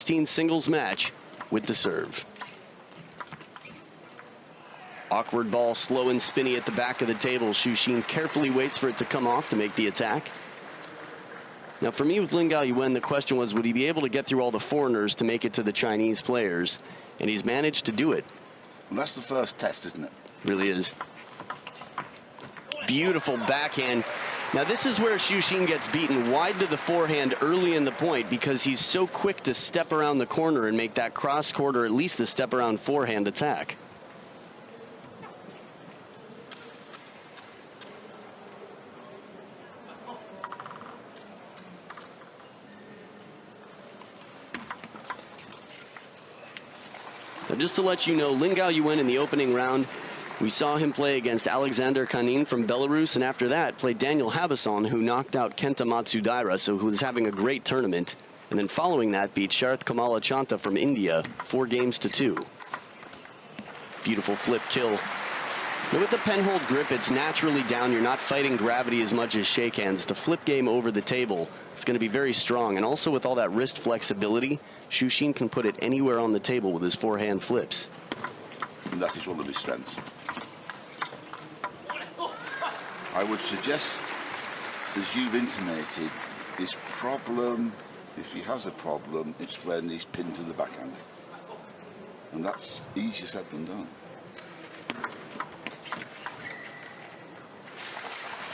16 singles match with the serve. Awkward ball, slow and spinny at the back of the table. Xu Xin carefully waits for it to come off to make the attack. Now for me with Lin Gaoyuan, the question was, would he be able to get through all the foreigners to make it to the Chinese players? And he's managed to do it. Well, that's the first test, isn't it? Really is. Beautiful backhand. Now this is where Xu Xin gets beaten wide to the forehand early in the point because he's so quick to step around the corner and make that cross court or at least the step around forehand attack. Now just to let you know, Lin Gaoyuan in the opening round, we saw him play against Alexander Kanin from Belarus, and after that played Daniel Habasson, who knocked out Kenta Matsudaira, so who was having a great tournament. And then following that, beat Sharth Kamalachanta from India, 4-2. Beautiful flip kill. Now with the penhold grip, it's naturally down. You're not fighting gravity as much as shake hands. The flip game over the table is going to be very strong. And also with all that wrist flexibility, Xu Xin can put it anywhere on the table with his forehand flips. And that is one of his strengths. I would suggest, as you've intimated, his problem, if he has a problem, it's when he's pinned to the backhand. And that's easier said than done.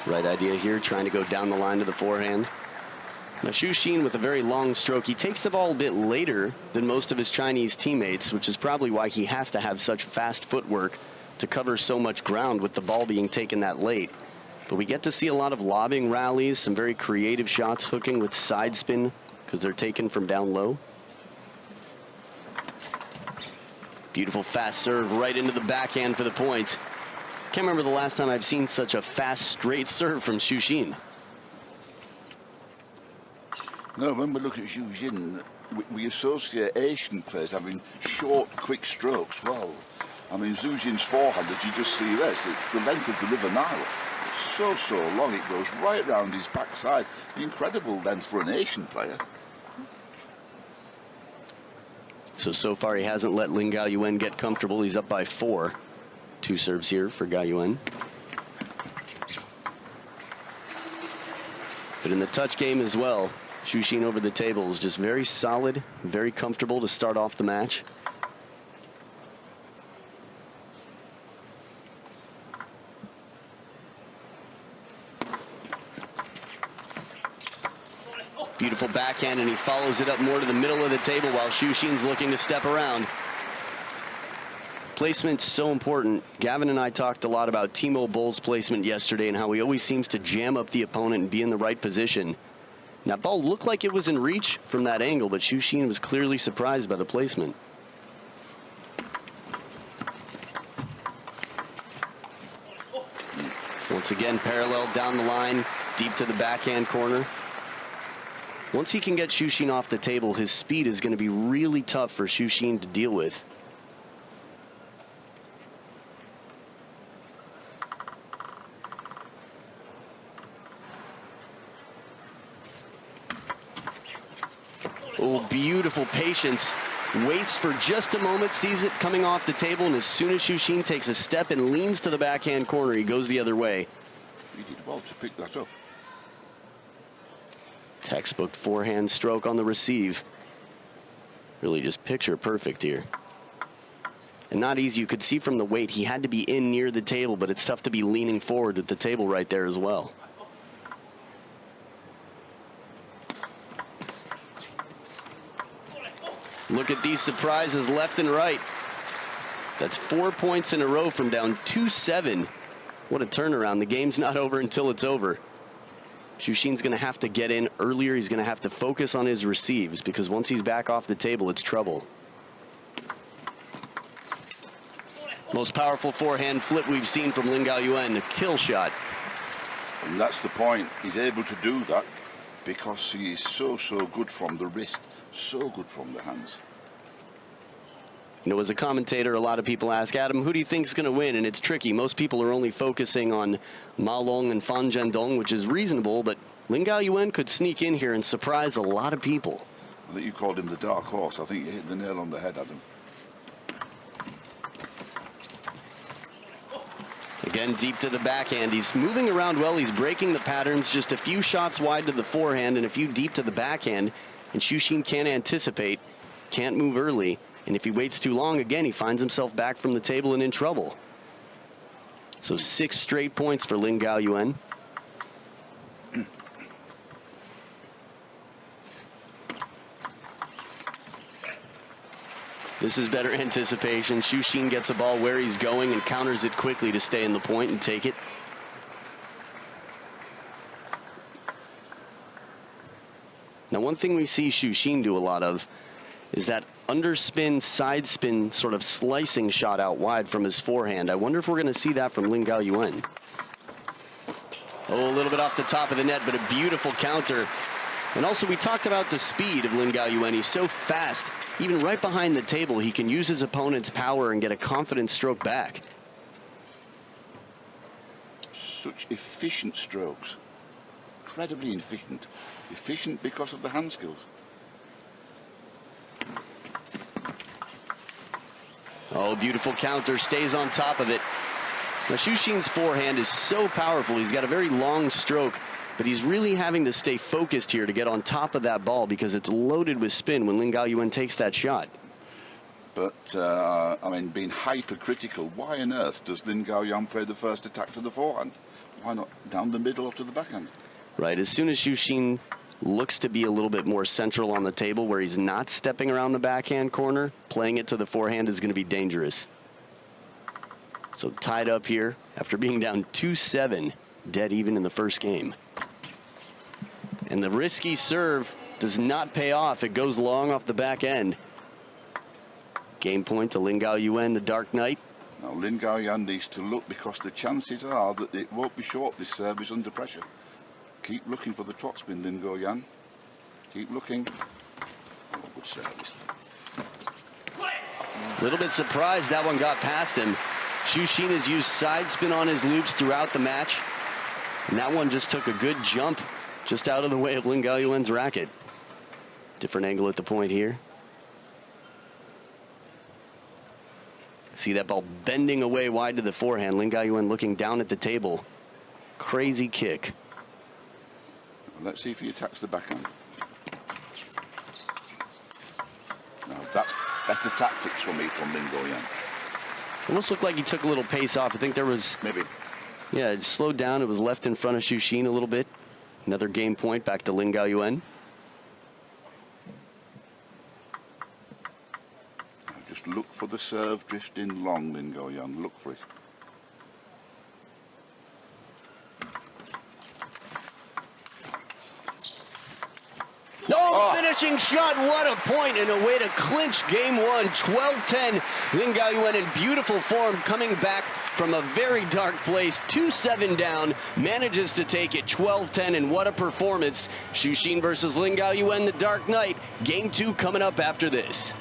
Right idea here, trying to go down the line to the forehand. Now Xu Xin with a very long stroke, he takes the ball a bit later than most of his Chinese teammates, which is probably why he has to have such fast footwork to cover so much ground with the ball being taken that late. But we get to see a lot of lobbing rallies, some very creative shots, hooking with side spin because they're taken from down low. Beautiful fast serve right into the backhand for the point. Can't remember the last time I've seen such a fast straight serve from Xu Xin. No, when we look at Xu Xin, we associate Asian players having short, quick strokes. Well, I mean, Xu Xin's forehand, as you just see this, it's the length of the River Nile. It's so long, it goes right round his backside. Incredible length for an Asian player. So far he hasn't let Lin Gaoyuan get comfortable. He's up by 4. 2 serves here for Gaoyuan. But in the touch game as well, Xu Xin over the table is just very solid, very comfortable to start off the match. Beautiful backhand, and he follows it up more to the middle of the table while Xu Xin's looking to step around. Placement's so important. Gavin and I talked a lot about Timo Boll's placement yesterday and how he always seems to jam up the opponent and be in the right position. That ball looked like it was in reach from that angle, but Xu Xin was clearly surprised by the placement. Once again, parallel down the line, deep to the backhand corner. Once he can get Xu Xin off the table, his speed is going to be really tough for Xu Xin to deal with. Oh, beautiful patience. Waits for just a moment, sees it coming off the table, and as soon as Xu Xin takes a step and leans to the backhand corner, he goes the other way. He did well to pick that up. Textbook forehand stroke on the receive. Really just picture perfect here. And not easy. You could see from the weight he had to be in near the table, but it's tough to be leaning forward with the table right there as well. Look at these surprises left and right. That's 4 points in a row from down 2-7. What a turnaround. The game's not over until it's over. Xu Xin's going to have to get in earlier. He's going to have to focus on his receives because once he's back off the table, it's trouble. Most powerful forehand flip we've seen from Lin Gaoyuan, a kill shot. And that's the point. He's able to do that because he is so good from the wrist, so good from the hands. You know, as a commentator, a lot of people ask, Adam, who do you think is going to win? And it's tricky. Most people are only focusing on Ma Long and Fan Zhendong, which is reasonable, but Lin Gaoyuan could sneak in here and surprise a lot of people. I think you called him the dark horse. I think you hit the nail on the head, Adam. Again, deep to the backhand. He's moving around well. He's breaking the patterns. Just a few shots wide to the forehand and a few deep to the backhand. And Xu Xin can't anticipate, can't move early. And if he waits too long, again, he finds himself back from the table and in trouble. So 6 straight points for Lin Gaoyuan. This is better anticipation. Xu Xin gets the ball where he's going and counters it quickly to stay in the point and take it. Now, one thing we see Xu Xin do a lot of is that underspin, side spin, sort of slicing shot out wide from his forehand. I wonder if we're going to see that from Lin Gaoyuan. Oh, a little bit off the top of the net, but a beautiful counter. And also, we talked about the speed of Lin Gaoyuan. He's so fast. Even right behind the table, he can use his opponent's power and get a confident stroke back. Such efficient strokes. Incredibly efficient. Efficient because of the hand skills. Oh, beautiful counter. Stays on top of it. Now, Xu Xin's forehand is so powerful. He's got a very long stroke, but he's really having to stay focused here to get on top of that ball because it's loaded with spin when Lin Gaoyuan takes that shot. But, I mean, being hypercritical, why on earth does Lin Gaoyuan play the first attack to the forehand? Why not down the middle or to the backhand? Right, as soon as Xu Xin looks to be a little bit more central on the table where he's not stepping around the backhand corner, playing it to the forehand is going to be dangerous. So tied up here after being down 2-7, dead even in the first game. And the risky serve does not pay off. It goes long off the back end. Game point to Lin Gaoyuan, the Dark Knight. Now, Lin Gaoyuan needs to look because the chances are that it won't be short. This serve is under pressure. Keep looking for the topspin, Lin Gaoyuan. Keep looking. Oh, good service. A little bit surprised that one got past him. Xu Xin has used side spin on his loops throughout the match. And that one just took a good jump just out of the way of Lin Gaoyuan's racket. Different angle at the point here. See that ball bending away wide to the forehand. Lin Gaoyuan looking down at the table. Crazy kick. Let's see if he attacks the backhand. Now, that's better tactics for me from Lin Gaoyuan. Almost looked like he took a little pace off. I think there was... Maybe. Yeah, it slowed down. It was left in front of Xu Xin a little bit. Another game point back to Lin Gaoyuan. Just look for the serve drifting long, Lin Gaoyuan. Look for it. Oh, finishing shot. What a point and a way to clinch game one. 12-10. Lin Gaoyuan in beautiful form coming back from a very dark place. 2-7 down. Manages to take it 12-10. And what a performance. Xu Xin versus Lin Gaoyuan, the Dark Knight. Game 2 coming up after this.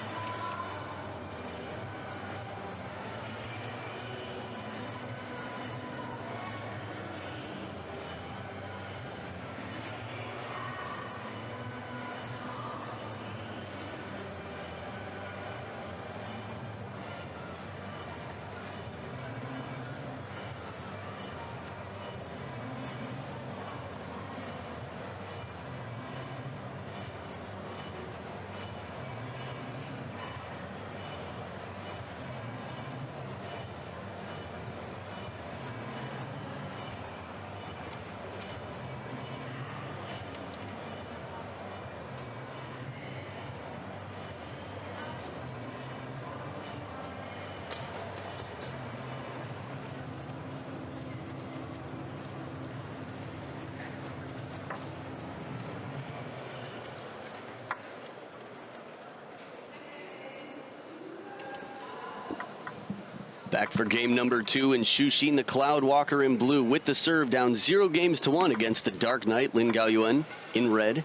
Back for game number 2, and Xu Xin, the Cloud Walker in blue, with the serve, down 0-1 against the Dark Knight, Lin Gaoyuan, in red.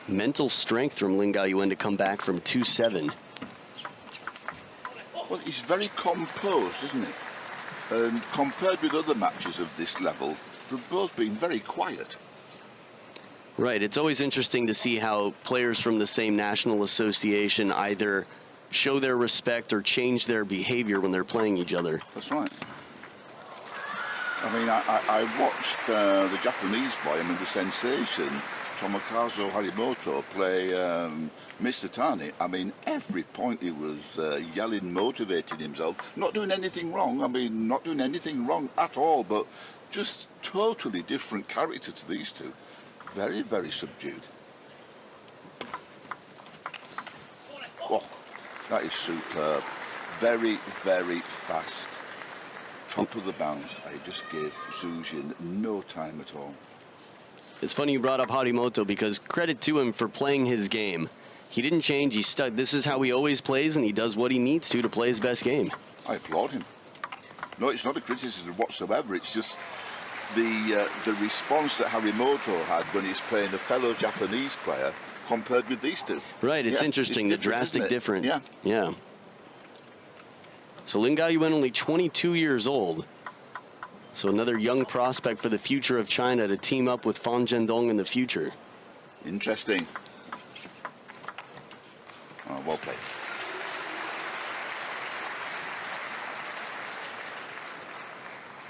Mental strength from Lin Gaoyuan to come back from 2-7. Well, he's very composed, isn't he? And compared with other matches of this level, they've both been very quiet. Right. It's always interesting to see how players from the same national association either show their respect or change their behavior when they're playing each other. That's right. I mean, I watched the Japanese boy, I mean, the sensation, Tomokazu Harimoto, play Mr. Tani. I mean, every point he was yelling, motivating himself, not doing anything wrong. I mean, not doing anything wrong at all, but just totally different character to these two. Very, very subdued. Oh, that is superb. Very, very fast. Top of the bounce. I just gave Zhu Jin no time at all. It's funny you brought up Harimoto because credit to him for playing his game. He didn't change. He stuck. This is how he always plays, and he does what he needs to play his best game. I applaud him. No, it's not a criticism whatsoever. It's just the response that Harimoto had when he's playing a fellow Japanese player compared with these two. Right. It's interesting. The drastic difference. Yeah. Yeah. So Lin Gaoyuan only 22 years old. So another young prospect for the future of China to team up with Fan Zhendong in the future. Interesting. Oh, well played.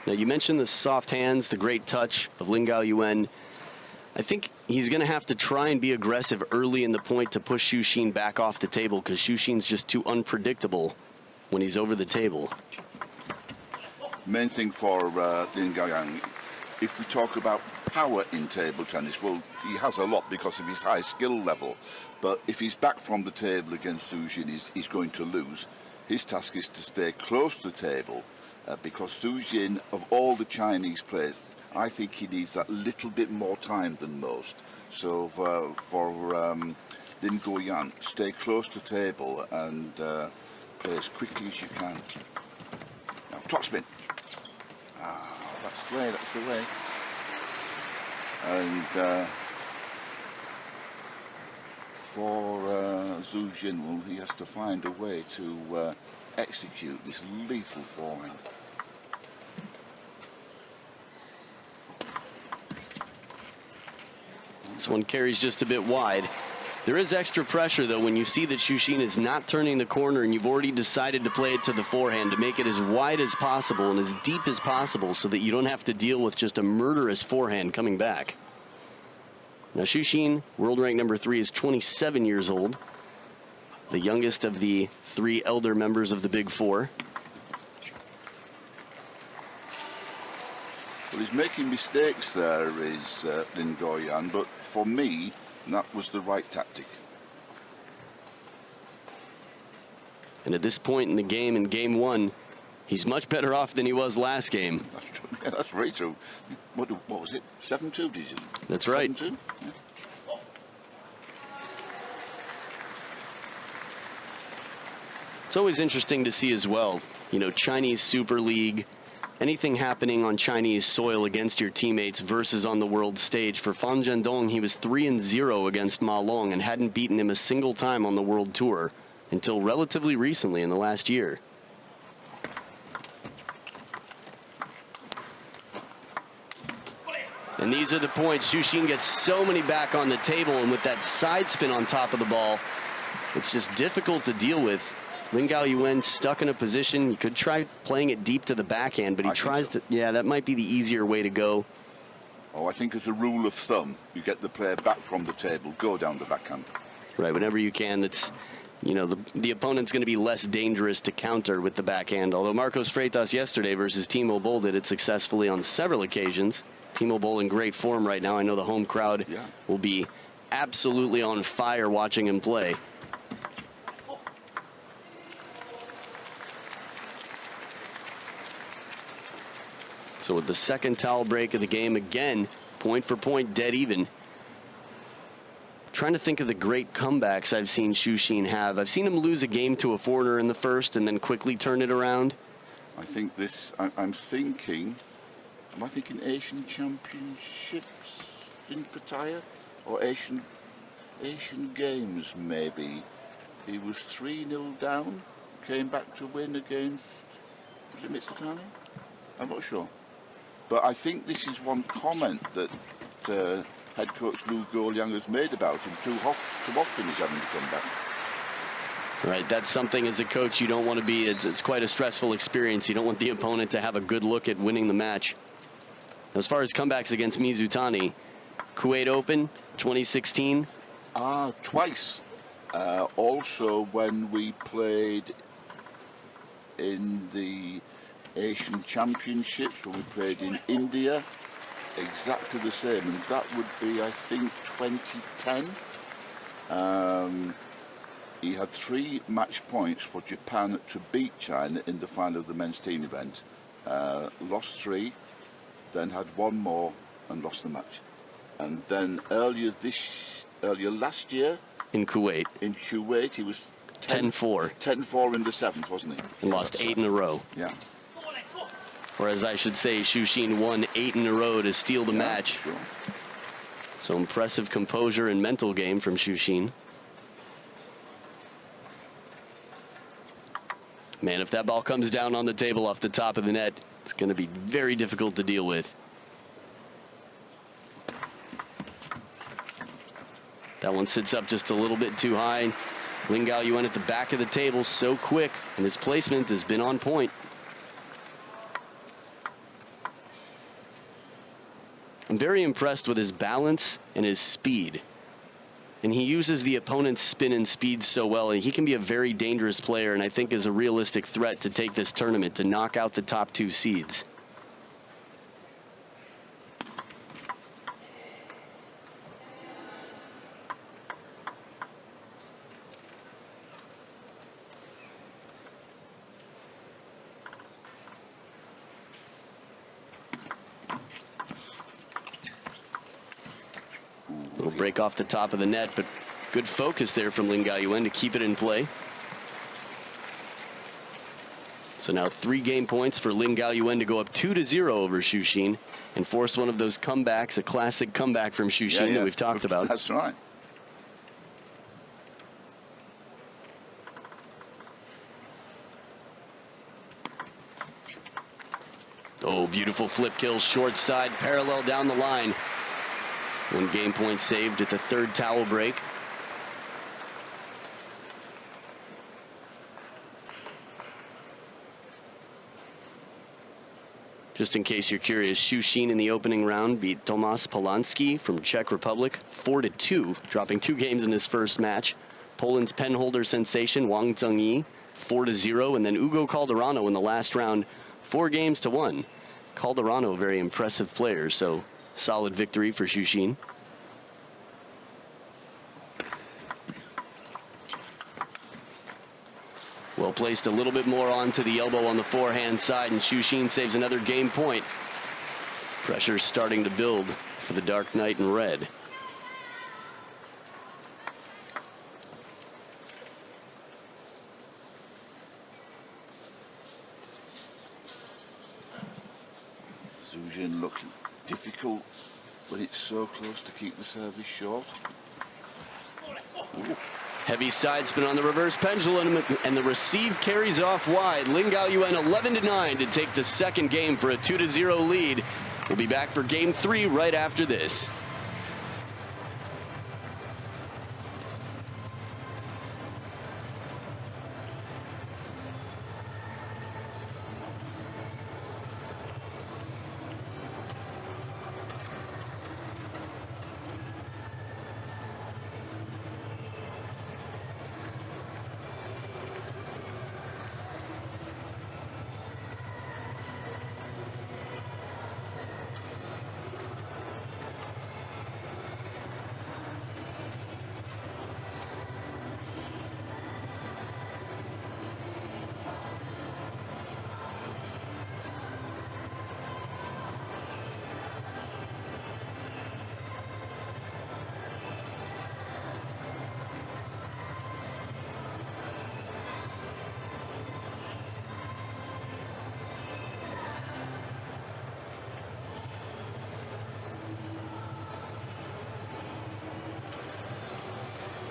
Now you mentioned the soft hands, the great touch of Lin Gaoyuan. I think he's going to have to try and be aggressive early in the point to push Xu Xin back off the table because Xu Xin's just too unpredictable when he's over the table. Main thing for Lin Gaoyuan, if we talk about power in table tennis, well, he has a lot because of his high skill level. But if he's back from the table against Xu Xin, he's going to lose. His task is to stay close to the table because Xu Xin, of all the Chinese players, I think he needs that little bit more time than most. So for Lin Gaoyuan, stay close to the table and play as quickly as you can. Now, topspin. Ah, that's the way, that's the way. And for Zhu Jin, well, he has to find a way to execute this lethal forehand. This one carries just a bit wide. There is extra pressure, though, when you see that Xu Xin is not turning the corner and you've already decided to play it to the forehand to make it as wide as possible and as deep as possible so that you don't have to deal with just a murderous forehand coming back. Now, Xu Xin, world rank number 3, is 27 years old, the youngest of the 3 elder members of the Big Four. Well, he's making mistakes there, is Lin Gaoyuan, but for me, that was the right tactic. And at this point in the game, in game 1, he's much better off than he was last game. That's true. Yeah, that's very true. What was it? 7-2, did you? That's right. 7-2? Yeah. It's always interesting to see as well, you know, Chinese Super League, anything happening on Chinese soil against your teammates versus on the world stage. For Fan Zhendong, he was 3-0 against Ma Long and hadn't beaten him a single time on the world tour until relatively recently in the last year. And these are the points. Xu Xin gets so many back on the table, and with that side spin on top of the ball, it's just difficult to deal with. Lin Gaoyuan stuck in a position. You could try playing it deep to the backhand, but he tries to. Yeah, that might be the easier way to go. Oh, I think as a rule of thumb, you get the player back from the table, go down the backhand. Right, whenever you can. That's, you know, the opponent's going to be less dangerous to counter with the backhand. Although Marcos Freitas yesterday versus Timo Boll did it successfully on several occasions. Timo Boll in great form right now. I know the home crowd will be absolutely on fire watching him play. So with the second towel break of the game, again, point for point, dead even. Trying to think of the great comebacks I've seen Xu Xin have. I've seen him lose a game to a foreigner in the first and then quickly turn it around. I think this, I'm thinking, am I thinking Asian Championships in Pattaya? Or Asian Games, maybe. He was 3-0 down, came back to win against, was it Mitsutani? I'm not sure. But I think this is one comment that head coach Lin Gaoyuan has made about him. Too often he's having to come back. Right, that's something as a coach you don't want to be. It's quite a stressful experience. You don't want the opponent to have a good look at winning the match. As far as comebacks against Mizutani, Kuwait Open 2016. Twice. Also when we played in the Asian Championships, when we played in India, exactly the same, and that would be, I think, 2010. He had 3 match points for Japan to beat China in the final of the men's team event. Lost 3, then had 1 more and lost the match. And then earlier last year In Kuwait. He was 10-4. 10-4 in the 7th, wasn't he? And lost 8 in a row. Yeah. Or as I should say, Xu Xin won 8 in a row to steal the match. Sure. So impressive composure and mental game from Xu Xin. Man, if that ball comes down on the table off the top of the net, it's going to be very difficult to deal with. That one sits up just a little bit too high. Lin Gaoyuan at the back of the table so quick, and his placement has been on point. I'm very impressed with his balance and his speed. And he uses the opponent's spin and speed so well, and he can be a very dangerous player, and I think is a realistic threat to take this tournament, to knock out the top 2 seeds. Little break off the top of the net, but good focus there from Lin Gaoyuan to keep it in play. So now 3 game points for Lin Gaoyuan to go up 2-0 over Xu Xin and force one of those comebacks, a classic comeback from Xu Xin that we've talked about. That's right. Oh, beautiful flip kill, short side, parallel down the line. 1 game point saved at the 3rd towel break. Just in case you're curious, Xu Xin in the opening round beat Tomasz Polanski from Czech Republic 4-2, dropping 2 games in his first match. Poland's penholder sensation Wang Zhengyi 4-0, and then Ugo Calderano in the last round 4-1. Calderano, a very impressive player, so solid victory for Xu Xin. Well placed a little bit more onto the elbow on the forehand side, and Xu Xin saves another game point. Pressure's starting to build for the Dark Knight in red. Xu Xin looking difficult when it's so close to keep the service short. Ooh. Heavy side spin on the reverse pendulum, and the receive carries off wide. Lin Gaoyuan 11-9 to take the 2nd game for a 2-0 lead. We'll be back for game 3 right after this.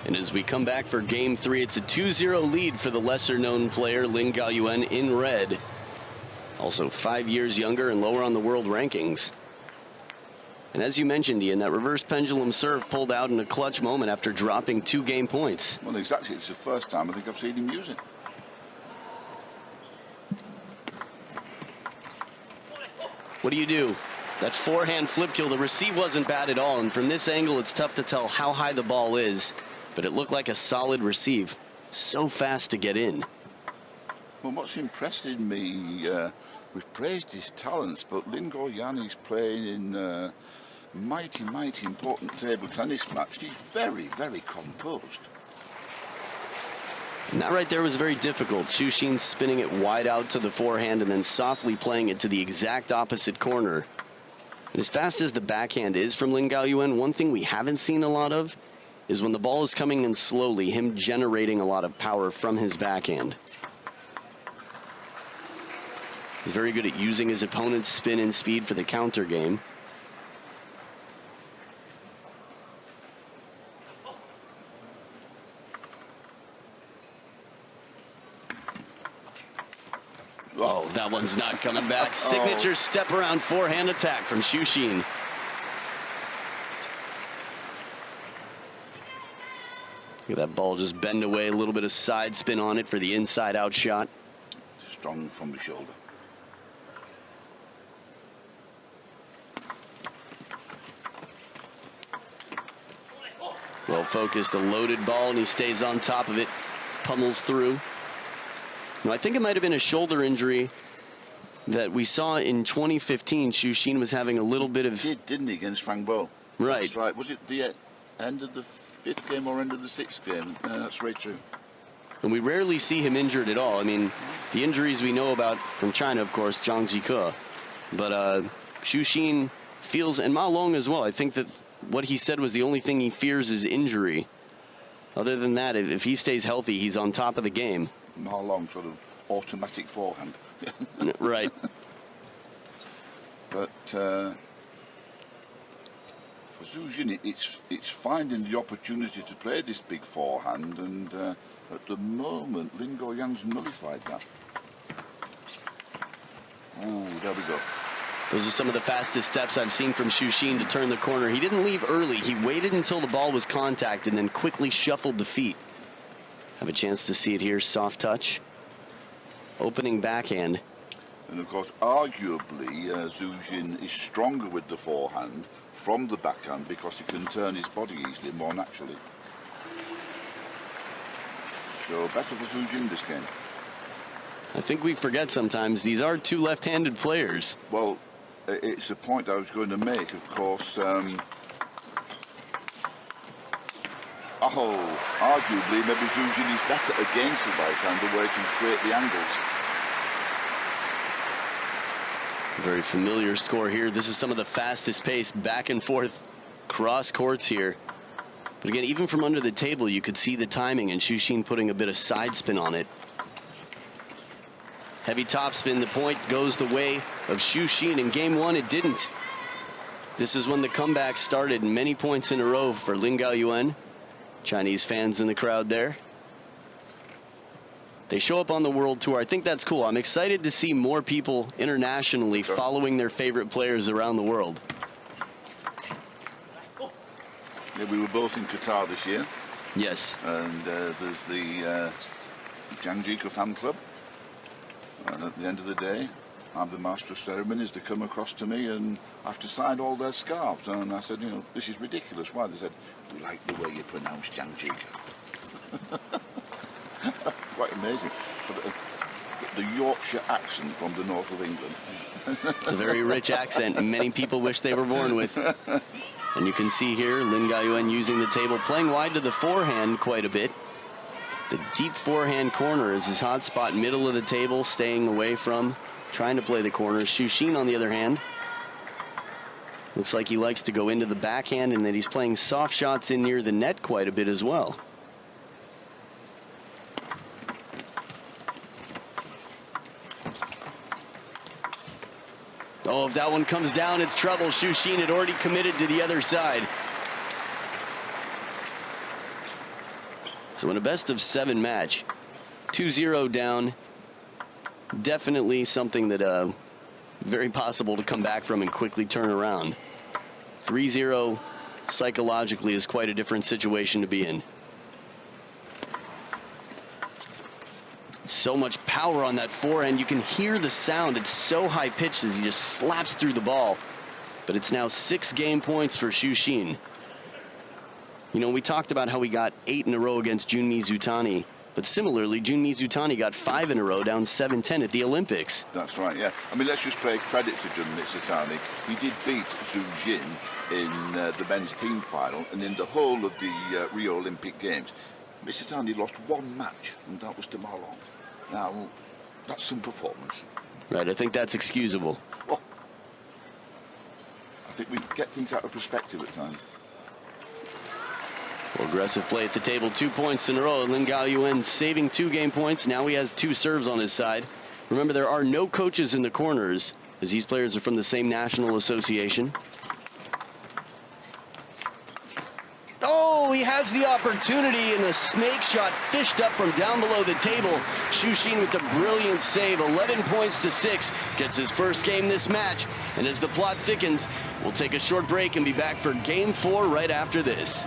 And as we come back for game 3, it's a 2-0 lead for the lesser-known player Lin Gaoyuan in red. Also 5 years younger and lower on the world rankings. And as you mentioned, Ian, that reverse pendulum serve pulled out in a clutch moment after dropping 2 game points. Well, exactly. It's the first time I think I've seen him use it. What do you do? That forehand flip kill, the receive wasn't bad at all, and from this angle it's tough to tell how high the ball is, but it looked like a solid receive. So fast to get in. Well, what's impressed me, we've praised his talents, but Lin Gaoyuan is playing in mighty important table tennis match. He's very composed. And that right there was very difficult. Xu Xin spinning it wide out to the forehand and then softly playing it to the exact opposite corner. And as fast as the backhand is from Lin Gaoyuan, one thing we haven't seen a lot of is when the ball is coming in slowly, him generating a lot of power from his backhand. He's very good at using his opponent's spin and speed for the counter game. Oh, that one's not coming back. Signature step around forehand attack from Xu Xin. Look at that ball just bend away, a little bit of side spin on it for the inside out shot. Strong from the shoulder. Well focused, a loaded ball, and he stays on top of it, pummels through. Now, I think it might have been a shoulder injury that we saw in 2015. Xu Xin was having a little bit of... He didn't he, against Fang Bo? Right. That's right. Was it the end of the 5th game or end of the 6th game? That's very true. And we rarely see him injured at all. I mean, the injuries we know about from China, of course, Zhang Jike. But Xu Xin feels, and Ma Long as well, I think that what he said was the only thing he fears is injury. Other than that, if he stays healthy, he's on top of the game. Ma Long, sort of automatic forehand. Right. But for Xu Xin, it's finding the opportunity to play this big forehand, and at the moment, Lin Gaoyuan's nullified that. Ooh, there we go. Those are some of the fastest steps I've seen from Xu Xin to turn the corner. He didn't leave early. He waited until the ball was contacted and then quickly shuffled the feet. Have a chance to see it here. Soft touch. Opening backhand. And of course, arguably, Xu Xin is stronger with the forehand from the backhand because he can turn his body easily, more naturally. So better for Xu Xin this game. I think we forget sometimes these are 2 left-handed players. Well, it's a point I was going to make, of course. Arguably, maybe Xu Xin is better against the right-hander where he can create the angles. Very familiar score here. This is some of the fastest pace back and forth cross courts here. But again, even from under the table, you could see the timing and Xu Xin putting a bit of side spin on it. Heavy topspin, the point goes the way of Xu Xin. In game 1, it didn't. This is when the comeback started, many points in a row for Lin Gaoyuan. Chinese fans in the crowd there. They show up on the World Tour. I think that's cool. I'm excited to see more people internationally following their favorite players around the world. Yeah, we were both in Qatar this year. Yes. And there's the Zhang Jike fan club. And at the end of the day, I'm the master of ceremonies. They come across to me and I have to sign all their scarves. And I said, you know, this is ridiculous. Why? They said, we like the way you pronounce Zhang Jike. Quite amazing. The Yorkshire accent from the north of England. It's a very rich accent, and many people wish they were born with. And you can see here, Lin Gaoyuan using the table, playing wide to the forehand quite a bit. The deep forehand corner is his hot spot, middle of the table, staying away from, trying to play the corners. Xu Xin, on the other hand, looks like he likes to go into the backhand, and that he's playing soft shots in near the net quite a bit as well. Oh, if that one comes down, it's trouble. Xu Xin had already committed to the other side. So in a best-of-7 match, 2-0 down, definitely something that very possible to come back from and quickly turn around. 3-0 psychologically is quite a different situation to be in. So much power on that forehand. You can hear the sound. It's so high pitched as he just slaps through the ball. But it's now 6 game points for Xu Xin. You know, we talked about how he got 8 in a row against Junmi Zutani. But similarly, Junmi Zutani got 5 in a row, down 7-10 at the Olympics. That's right, yeah. I mean, let's just pay credit to Junmi Zutani. He did beat Xu Xin in the men's team final, and in the whole of the Rio Olympic Games, Zutani lost 1 match, and that was to Ma Long. Now, that's some performance. Right, I think that's excusable. Well, I think we get things out of perspective at times. Well, aggressive play at the table, 2 points in a row. Lin Gaoyuan saving 2 game points. Now he has 2 serves on his side. Remember, there are no coaches in the corners, as these players are from the same national association. Oh, he has the opportunity, and a snake shot fished up from down below the table. Xu Xin with the brilliant save, 11 points to 6, gets his first game this match. And as the plot thickens, we'll take a short break and be back for Game 4 right after this.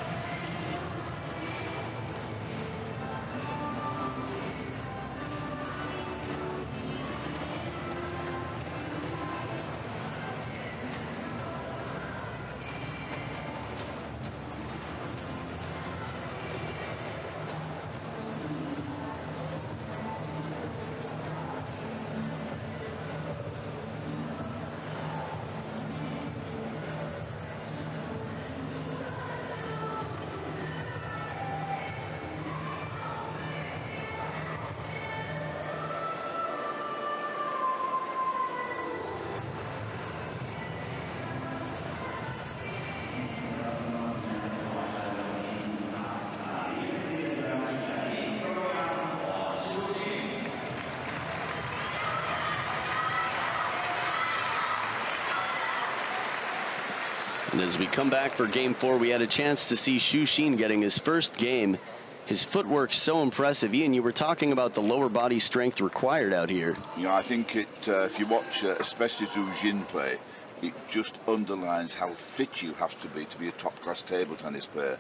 And as we come back for Game 4, we had a chance to see Xu Xin getting his first game. His footwork's so impressive. Ian, you were talking about the lower body strength required out here. Yeah, I think if you watch especially Xu Xin play, it just underlines how fit you have to be a top-class table tennis player.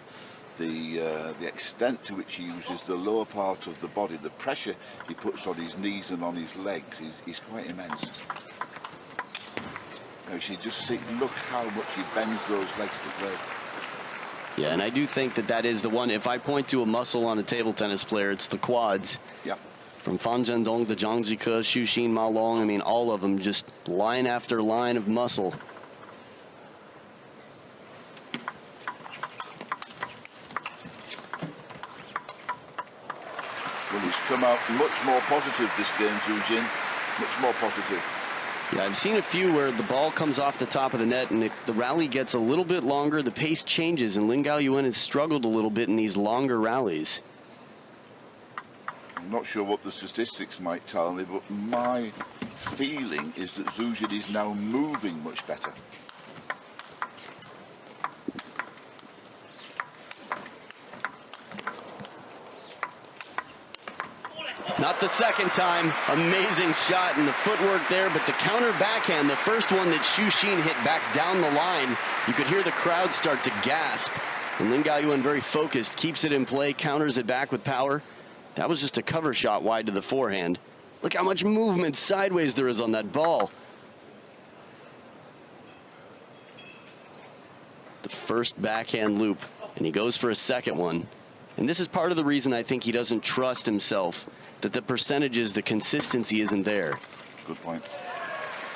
The extent to which he uses the lower part of the body, the pressure he puts on his knees and on his legs is quite immense. You see, just look how much he bends those legs to play. Yeah, and I do think that is the one. If I point to a muscle on a table tennis player, it's the quads. Yeah. From Fan Zhendong to Zhang Jike, Xu Xin, Ma Long, I mean, all of them just line after line of muscle. Well, he's come out much more positive this game, Xu Xin. Much more positive. Yeah, I've seen a few where the ball comes off the top of the net and the rally gets a little bit longer, the pace changes, and Lin Gaoyuan has struggled a little bit in these longer rallies. I'm not sure what the statistics might tell me, but my feeling is that Xu Xin is now moving much better. Not the second time. Amazing shot and the footwork there, but the counter backhand, the first one that Xu Xin hit back down the line, you could hear the crowd start to gasp. And Lin Gaoyuan, very focused, keeps it in play, counters it back with power. That was just a cover shot wide to the forehand. Look how much movement sideways there is on that ball. The first backhand loop, and he goes for a second one. And this is part of the reason I think he doesn't trust himself, that the percentages, the consistency isn't there. Good point.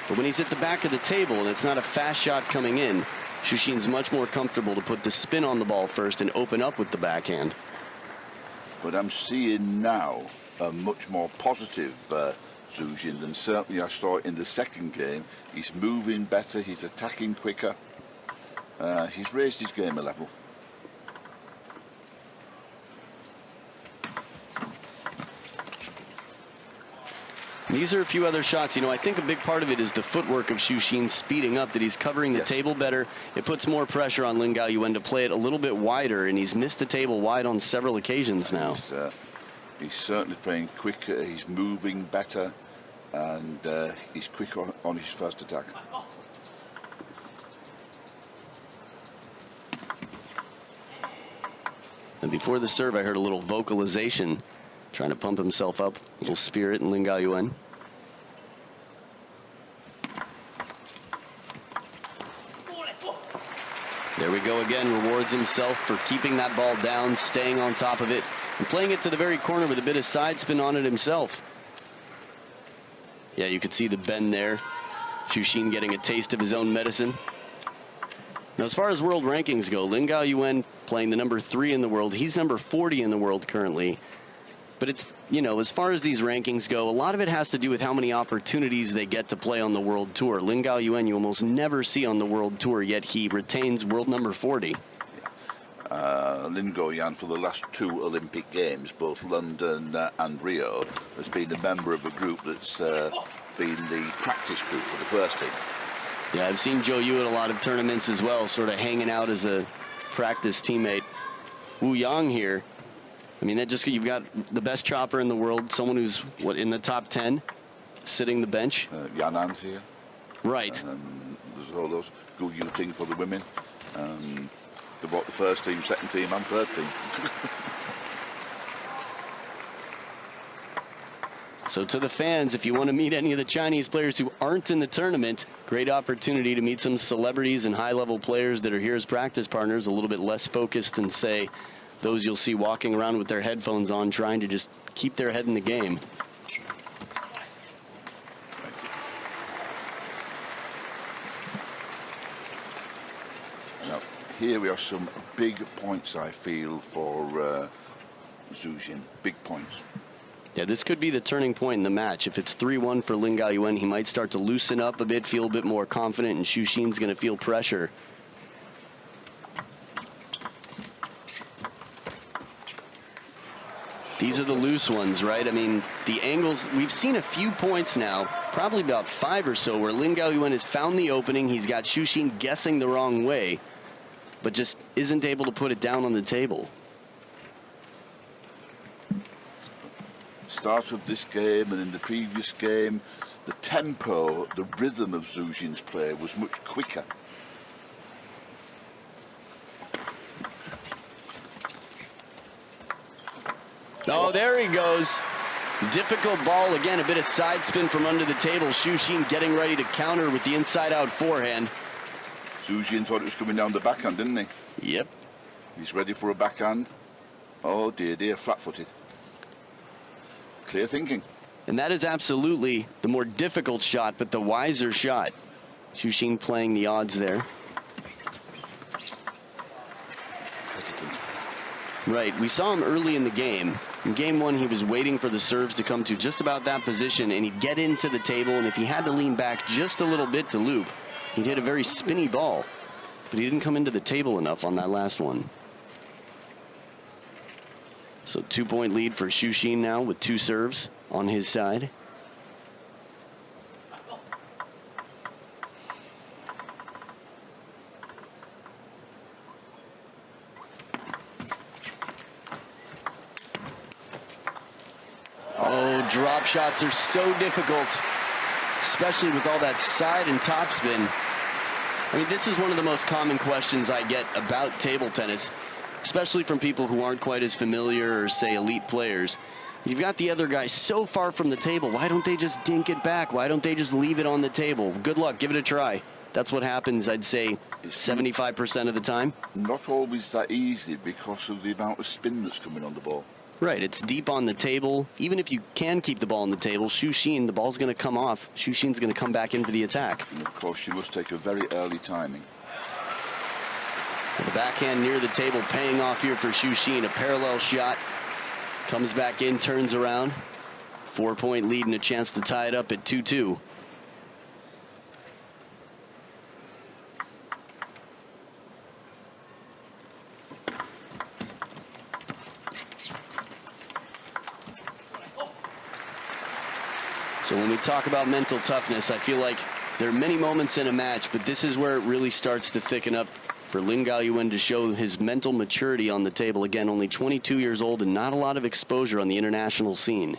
But when he's at the back of the table and it's not a fast shot coming in, Xu Xin's much more comfortable to put the spin on the ball first and open up with the backhand. But I'm seeing now a much more positive Xu Xin than certainly I saw in the second game. He's moving better, he's attacking quicker. He's raised his game a level. These are a few other shots. You know, I think a big part of it is the footwork of Xu Xin speeding up, that he's covering the table better. It puts more pressure on Lin Gaoyuan to play it a little bit wider, and he's missed the table wide on several occasions now. He's certainly playing quicker, he's moving better, and he's quicker on his first attack. And before the serve, I heard a little vocalization, trying to pump himself up, a little spirit in Lin Gaoyuan. There we go again, rewards himself for keeping that ball down, staying on top of it, and playing it to the very corner with a bit of side spin on it himself. Yeah, you could see the bend there. Xu Xin getting a taste of his own medicine. Now, as far as world rankings go, Lin Gaoyuan playing the number 3 in the world. He's number 40 in the world currently. But it's, you know, as far as these rankings go, a lot of it has to do with how many opportunities they get to play on the world tour. Lin Gaoyuan you almost never see on the world tour, yet he retains world number 40. Lin Gaoyuan, for the last 2 Olympic Games, both London and Rio, has been a member of a group that's been the practice group for the first team. Yeah, I've seen Zhou Yu at a lot of tournaments as well, sort of hanging out as a practice teammate. Wu Yang here. I mean, that just, you've got the best chopper in the world, someone who's, what, in the top 10, sitting the bench. Yanan's here. Right. There's all those. Gu Yuting for the women. They brought the first team, second team, and third team. So to the fans, if you want to meet any of the Chinese players who aren't in the tournament, great opportunity to meet some celebrities and high-level players that are here as practice partners, a little bit less focused than, say, those you'll see walking around with their headphones on, trying to just keep their head in the game. Now, here we have some big points, I feel, for Xu Xin. Big points. Yeah, this could be the turning point in the match. If it's 3-1 for Lin Gaoyuan, he might start to loosen up a bit, feel a bit more confident, and Xu Xin's going to feel pressure. These are the loose ones, right? I mean, the angles, we've seen a few points now, probably about 5 or so, where Lin Gaoyuan has found the opening. He's got Xu Xin guessing the wrong way, but just isn't able to put it down on the table. Start of this game and in the previous game, the tempo, the rhythm of Xu Xin's play was much quicker. Oh, there he goes. Difficult ball again, a bit of side spin from under the table. Xu Xin getting ready to counter with the inside-out forehand. Xu Xin thought it was coming down the backhand, didn't he? Yep. He's ready for a backhand. Oh dear, dear, flat-footed. Clear thinking. And that is absolutely the more difficult shot, but the wiser shot. Xu Xin playing the odds there. Hesitant. Right, we saw him early in the game. In game 1, he was waiting for the serves to come to just about that position, and he'd get into the table, and if he had to lean back just a little bit to loop, he'd hit a very spinny ball. But he didn't come into the table enough on that last one. So 2-point lead for Xu Xin now with 2 serves on his side. Oh, drop shots are so difficult, especially with all that side and top spin. I mean, this is one of the most common questions I get about table tennis, especially from people who aren't quite as familiar or, say, elite players. You've got the other guy so far from the table. Why don't they just dink it back? Why don't they just leave it on the table? Good luck. Give it a try. That's what happens, I'd say, 75% of the time. Not always that easy because of the amount of spin that's coming on the ball. Right, it's deep on the table. Even if you can keep the ball on the table, Xu Xin, the ball's going to come off. Xu Xin's going to come back in for the attack. And of course, you must take a very early timing. The backhand near the table paying off here for Xu Xin. A parallel shot. Comes back in, turns around. 4-point lead and a chance to tie it up at 2-2. So when we talk about mental toughness, I feel like there are many moments in a match, but this is where it really starts to thicken up for Lin Gaoyuan to show his mental maturity on the table. Again, only 22 years old and not a lot of exposure on the international scene.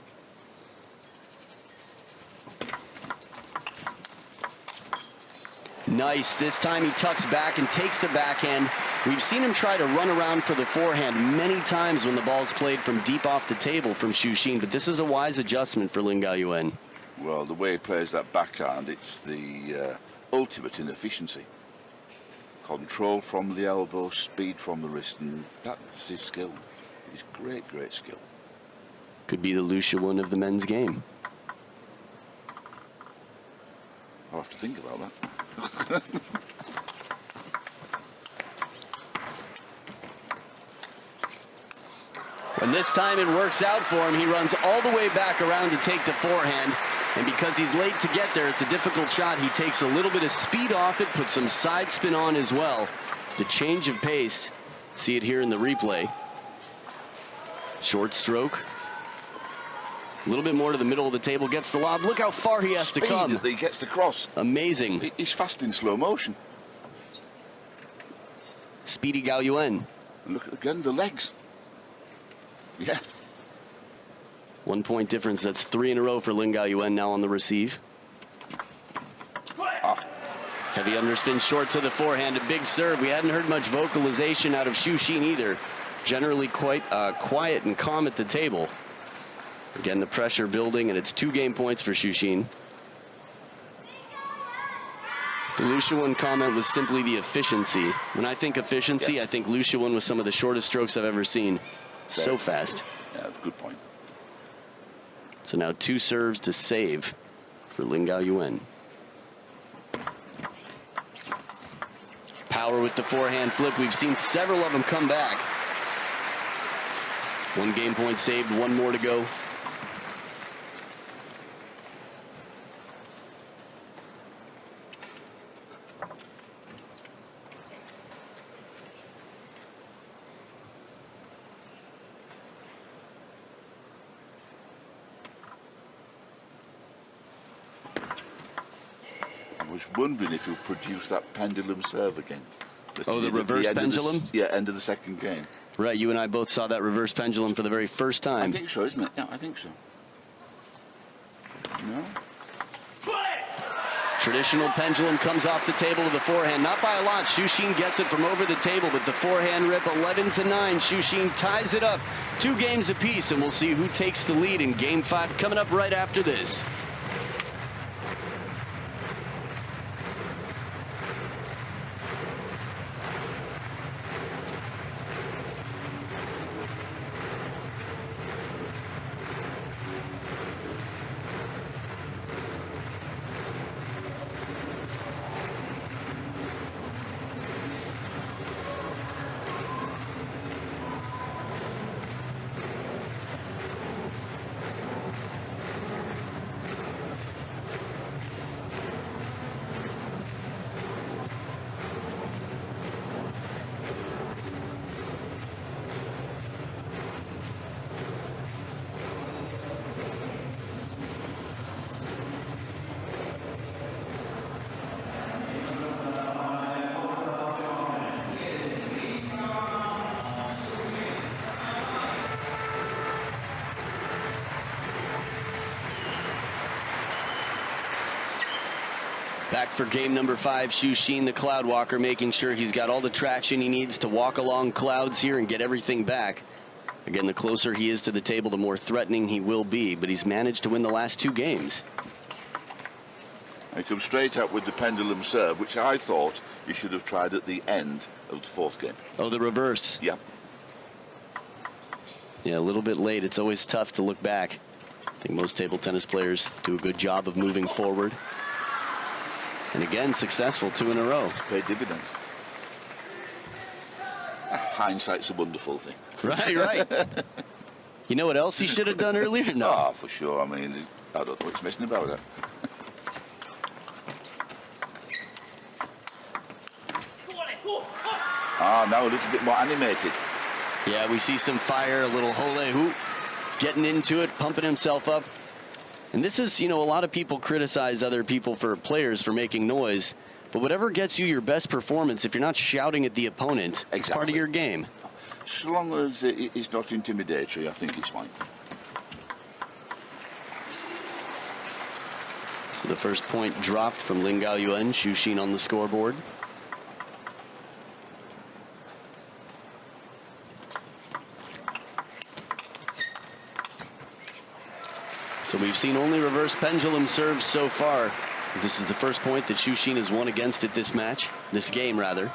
Nice. This time he tucks back and takes the backhand. We've seen him try to run around for the forehand many times when the ball's played from deep off the table from Xu Xin, but this is a wise adjustment for Lin Gaoyuan. Well, the way he plays that backhand, it's the ultimate in efficiency. Control from the elbow, speed from the wrist, and that's his skill. His great, great skill. Could be the Liu Shiwen of the men's game. I'll have to think about that. And this time it works out for him. He runs all the way back around to take the forehand. And because he's late to get there, it's a difficult shot. He takes a little bit of speed off it, puts some side spin on as well. The change of pace. See it here in the replay. Short stroke. A little bit more to the middle of the table. Gets the lob. Look how far he has to come. Speed, he gets to cross. Amazing. He's fast in slow motion. Speedy Gaoyuan. And look again, the legs. Yeah. 1 point difference. That's 3 in a row for Lin Gaoyuan now on the receive. Heavy underspin short to the forehand. A big serve. We hadn't heard much vocalization out of Xu Xin either. Generally quite quiet and calm at the table. Again, the pressure building, and it's 2 game points for Xu Xin. The Liu Shiwen comment was simply the efficiency. When I think efficiency, I think Liu Shiwen was some of the shortest strokes I've ever seen. So fast. Yeah, good point. So now 2 serves to save for Lin Gaoyuan. Power with the forehand flip. We've seen several of them come back. 1 game point saved, 1 more to go. I was wondering if he'll produce that pendulum serve again. Oh, the reverse pendulum? End of the second game. Right, you and I both saw that reverse pendulum for the very first time. I think so, isn't it? Yeah, I think so. No? Traditional pendulum comes off the table to the forehand. Not by a lot. Xu Xin gets it from over the table, but the forehand rip 11-9. Xu Xin ties it up. 2 games apiece, and we'll see who takes the lead in Game 5 coming up right after this. Back for game number 5, Xu Xin, the cloud walker, making sure he's got all the traction he needs to walk along clouds here and get everything back. Again, the closer he is to the table, the more threatening he will be, but he's managed to win the last 2 games. He comes straight up with the pendulum serve, which I thought he should have tried at the end of the 4th game. Oh, the reverse. Yeah. Yeah, a little bit late. It's always tough to look back. I think most table tennis players do a good job of moving forward. And again, successful 2 in a row. It's paid dividends. Hindsight's a wonderful thing. Right, right. You know what else he should have done earlier? No. Ah, for sure. I mean, I don't know what's missing about it. Now a little bit more animated. Yeah, we see some fire, a little hole hoop, getting into it, pumping himself up. And this is, you know, a lot of people criticize other people players for making noise, but whatever gets you your best performance, if you're not shouting at the opponent, it's part of your game. So long as it's not intimidatory, I think it's fine. So the first point dropped from Lin Gaoyuan, Xu Xin on the scoreboard. So we've seen only reverse pendulum serves so far. This is the first point that Xu Xin has won against it this match, this game rather.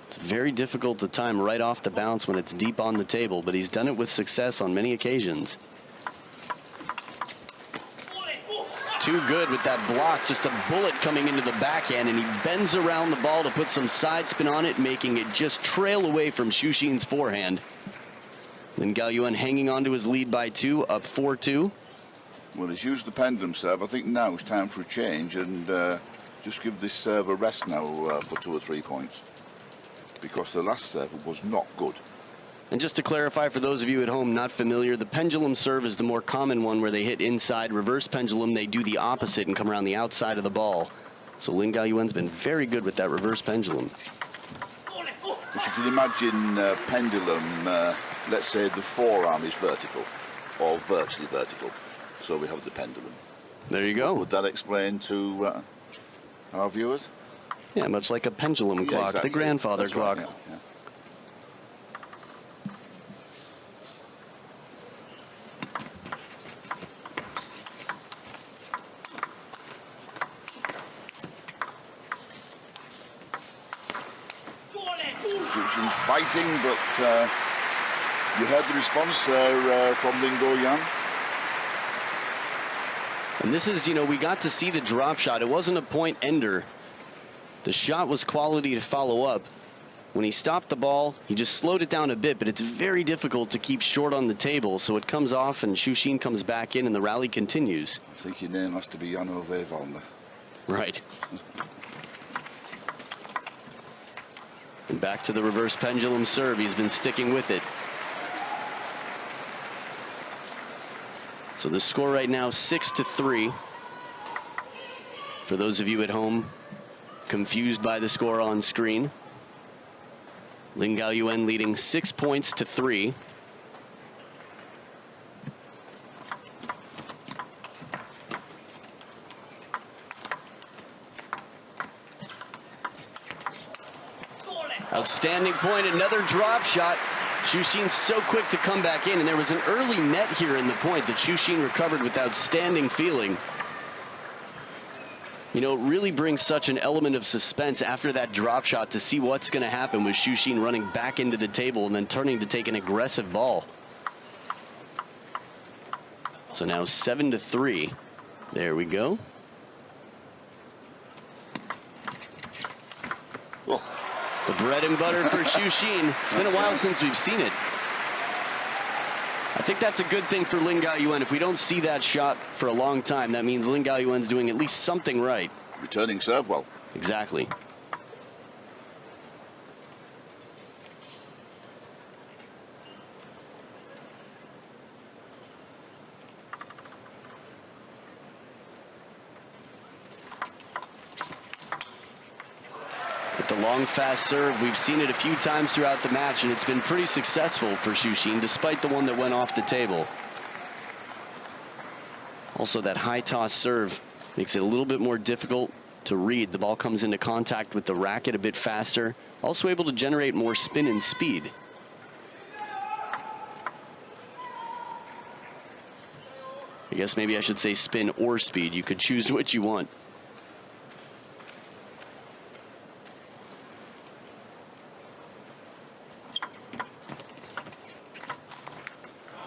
It's very difficult to time right off the bounce when it's deep on the table, but he's done it with success on many occasions. Too good with that block, just a bullet coming into the backhand, and he bends around the ball to put some side spin on it, making it just trail away from Xu Xin's forehand. Lin Gaoyuan hanging on to his lead by 2, up 4-2. Well, he's used the pendulum serve. I think now it's time for a change and just give this serve a rest now for 2 or 3 points, because the last serve was not good. And just to clarify for those of you at home not familiar, the pendulum serve is the more common one where they hit inside. Reverse pendulum, they do the opposite and come around the outside of the ball. So Lin Gaoyuan's been very good with that reverse pendulum. If you can imagine pendulum, let's say the forearm is vertical, or virtually vertical. So we have the pendulum. There you go. Would that explain to our viewers? Yeah, much like a pendulum clock, exactly. The grandfather That's clock. Right, yeah. Fighting, but you heard the response there from Lin Gaoyuan. And this is, we got to see the drop shot. It wasn't a point ender. The shot was quality to follow up. When he stopped the ball, he just slowed it down a bit, but it's very difficult to keep short on the table, so it comes off and Xu Xin comes back in and the rally continues. I think your name has to be Jan Ove Valner. Right. And back to the reverse pendulum serve. He's been sticking with it. So the score right now 6-3. For those of you at home confused by the score on screen, Lin Gaoyuan leading 6 points to 3. Outstanding point, another drop shot. Xu Xin so quick to come back in, and there was an early net here in the point that Xu Xin recovered with outstanding feeling. It really brings such an element of suspense after that drop shot to see what's going to happen with Xu Xin running back into the table and then turning to take an aggressive ball. So now 7-3. There we go. The bread and butter for Xu Xin. It's been a while since we've seen it. I think that's a good thing for Lin Gaoyuan. If we don't see that shot for a long time, that means Lin Gaoyuan's doing at least something right. Returning serve well. Exactly. The long, fast serve, we've seen it a few times throughout the match, and it's been pretty successful for Xu Xin, despite the one that went off the table. Also, that high toss serve makes it a little bit more difficult to read. The ball comes into contact with the racket a bit faster, also able to generate more spin and speed. I guess maybe I should say spin or speed. You could choose what you want.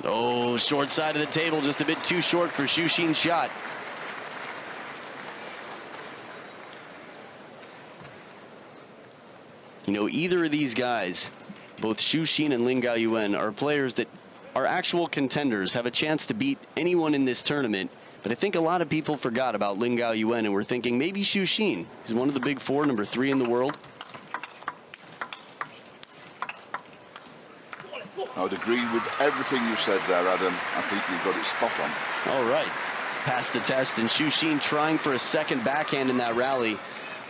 Oh, short side of the table, just a bit too short for Xu Xin's shot. Either of these guys, both Xu Xin and Lin Gaoyuan, are players that are actual contenders, have a chance to beat anyone in this tournament. But I think a lot of people forgot about Lin Gaoyuan and were thinking maybe Xu Xin. He's one of the big four, number 3 in the world. I would agree with everything you said there, Adam. I think you've got it spot on. All right. Passed the test, and Xu Xin trying for a second backhand in that rally.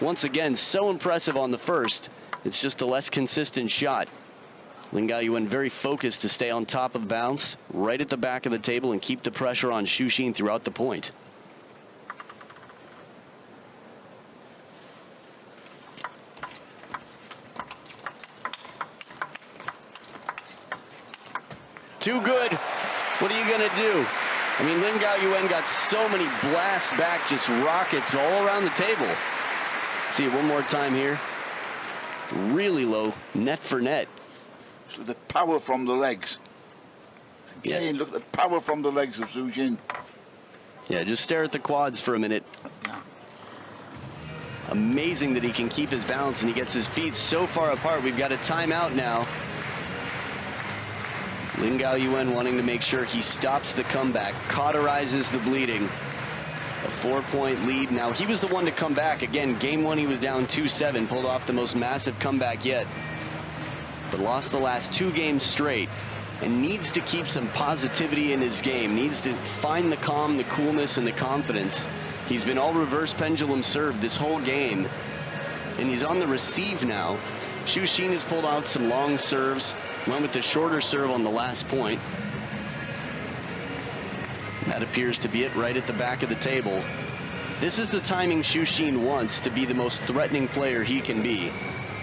Once again, so impressive on the first. It's just a less consistent shot. Lin Gaoyuan very focused to stay on top of the bounce, right at the back of the table, and keep the pressure on Xu Xin throughout the point. too good. What are you going to do? I mean, Lin Gaoyuan got so many blasts back, just rockets all around the table. See it one more time here. Really low, net for net. So the power from the legs. Again, look at the power from the legs of Zhu Jin. Yeah, just stare at the quads for a minute. Amazing that he can keep his balance and he gets his feet so far apart. We've got a timeout now. Lin Gaoyuan wanting to make sure he stops the comeback, cauterizes the bleeding. A 4-point lead. Now, he was the one to come back. Again, game one, he was down 2-7, pulled off the most massive comeback yet. But lost the last 2 games straight and needs to keep some positivity in his game. Needs to find the calm, the coolness, and the confidence. He's been all reverse pendulum serve this whole game, and he's on the receive now. Xu Xin has pulled out some long serves, went with the shorter serve on the last point. That appears to be it right at the back of the table. This is the timing Xu Xin wants to be the most threatening player he can be.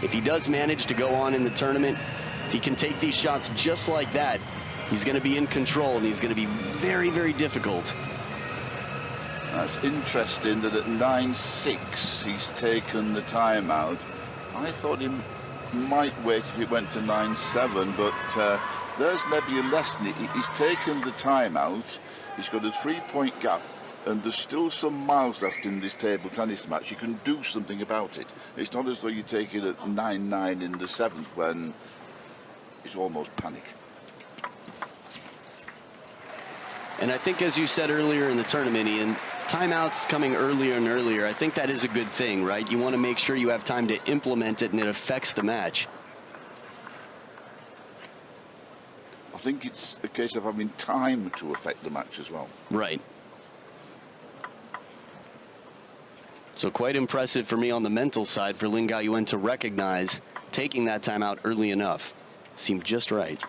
If he does manage to go on in the tournament, if he can take these shots just like that, he's going to be in control and he's going to be very, very difficult. That's interesting that at 9-6 he's taken the timeout. I thought he might wait if it went to 9-7, but there's maybe a lesson. He's taken the timeout. He's got a 3-point gap, and there's still some miles left in this table tennis match. You can do something about it. It's not as though you take it at 9-9 in the 7th when it's almost panic. And I think, as you said earlier in the tournament, Ian, timeouts coming earlier and earlier, I think that is a good thing, right? You want to make sure you have time to implement it and it affects the match. I think it's a case of having time to affect the match as well. Right. So quite impressive for me on the mental side for Lin Gaoyuan to recognize taking that timeout early enough. Seemed just right.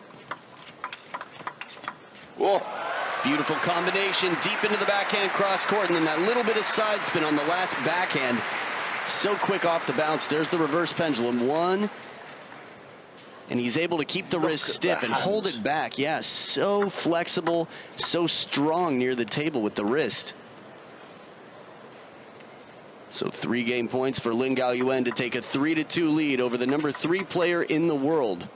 Whoa. Beautiful combination deep into the backhand cross court, and then that little bit of side spin on the last backhand. So quick off the bounce. There's the reverse pendulum. One. And he's able to keep the wrist stiff and hold it back. Yeah, so flexible, so strong near the table with the wrist. So 3 game points for Lin Gaoyuan to take a 3-2 lead over the number 3 player in the world.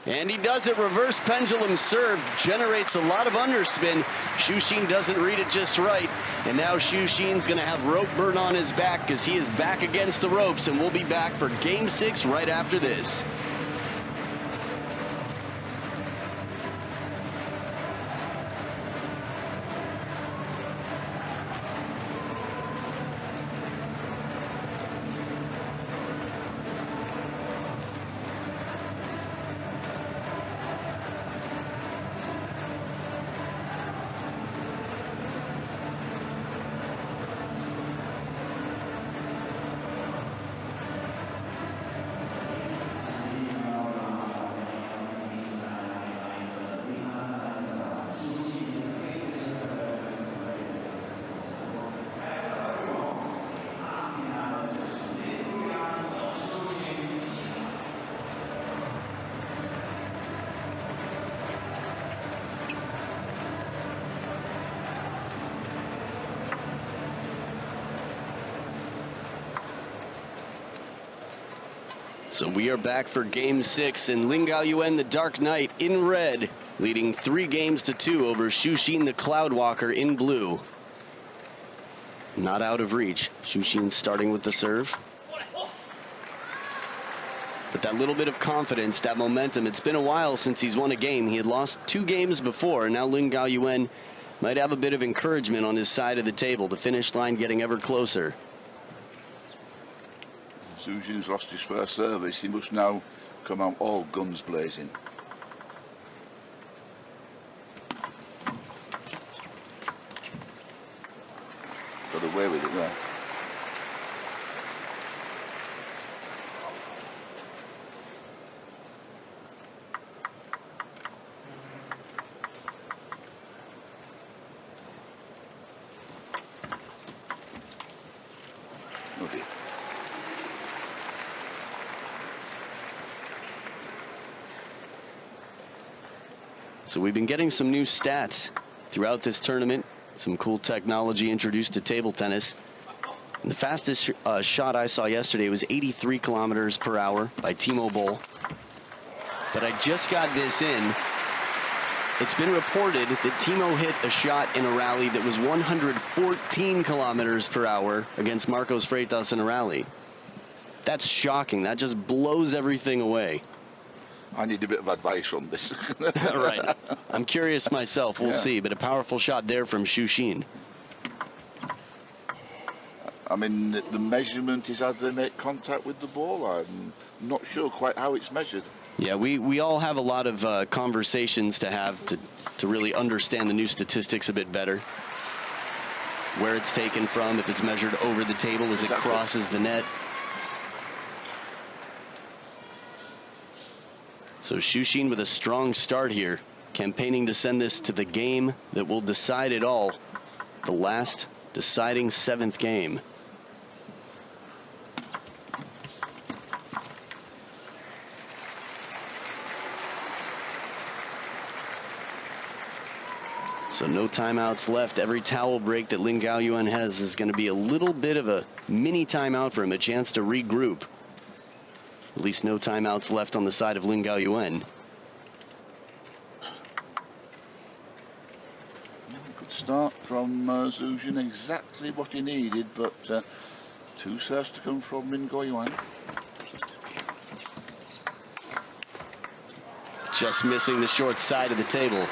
And he does it. Reverse pendulum serve generates a lot of underspin. Xu Xin doesn't read it just right. And now Xu Xin's going to have rope burn on his back because he is back against the ropes. And we'll be back for game 6 right after this. So we are back for game 6, and Lin Gaoyuan, the Dark Knight, in red, leading 3 games to 2 over Xu Xin, the Cloudwalker, in blue. Not out of reach. Xu Xin starting with the serve. But that little bit of confidence, that momentum, it's been a while since he's won a game. He had lost 2 games before, and now Lin Gaoyuan might have a bit of encouragement on his side of the table. The finish line getting ever closer. Xu Xin's lost his first service. He must now come out all guns blazing. Got away with it there. So we've been getting some new stats throughout this tournament. Some cool technology introduced to table tennis. And the fastest shot I saw yesterday was 83 kilometers per hour by Timo Boll. But I just got this in. It's been reported that Timo hit a shot in a rally that was 114 kilometers per hour against Marcos Freitas in a rally. That's shocking. That just blows everything away. I need a bit of advice on this. Right. I'm curious myself. We'll Yeah. see. But a powerful shot there from Xu Xin. I mean, the measurement is as they make contact with the ball. I'm not sure quite how it's measured. Yeah, we all have a lot of conversations to have to really understand the new statistics a bit better. Where it's taken from, if it's measured over the table as it Exactly. crosses the net. So Xu Xin with a strong start here, campaigning to send this to the game that will decide it all. The last deciding 7th game. So no timeouts left. Every towel break that Lin Gaoyuan has is going to be a little bit of a mini timeout for him, a chance to regroup. At least no timeouts left on the side of Lin Gaoyuan. Good start from Xu Xin, exactly what he needed, but 2 serves to come from Lin Gaoyuan. Just missing the short side of the table.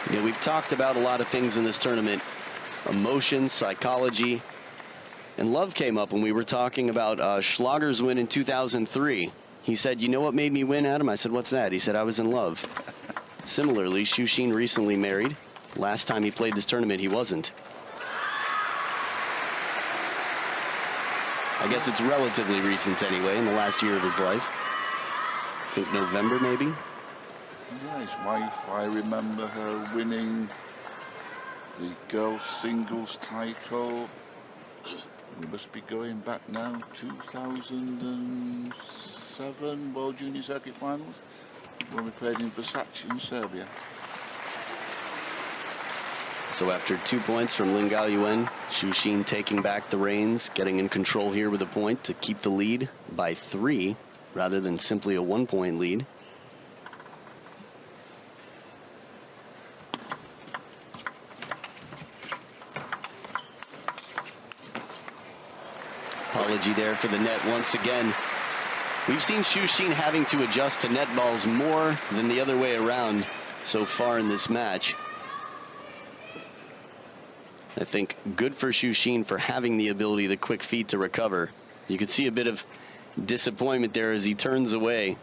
You know, we've talked about a lot of things in this tournament. Emotion, psychology, and love came up when we were talking about Schlager's win in 2003. He said, "You know what made me win, Adam?" I said, "What's that?" He said, "I was in love." Similarly, Xu Xin recently married. Last time he played this tournament, he wasn't. I guess it's relatively recent anyway, in the last year of his life. I think November, maybe. Yeah, his wife, I remember her winning the girls' singles title. We must be going back now, 2007 World Junior Circuit Finals, when we played in Versace in Serbia. So after 2 points from Lin Gaoyuan, Xu Xin taking back the reins, getting in control here with a point to keep the lead by 3 rather than simply a 1-point lead. Apology there for the net once again. We've seen Xu Xin having to adjust to net balls more than the other way around so far in this match. I think good for Xu Xin for having the ability, the quick feet to recover. You could see a bit of disappointment there as he turns away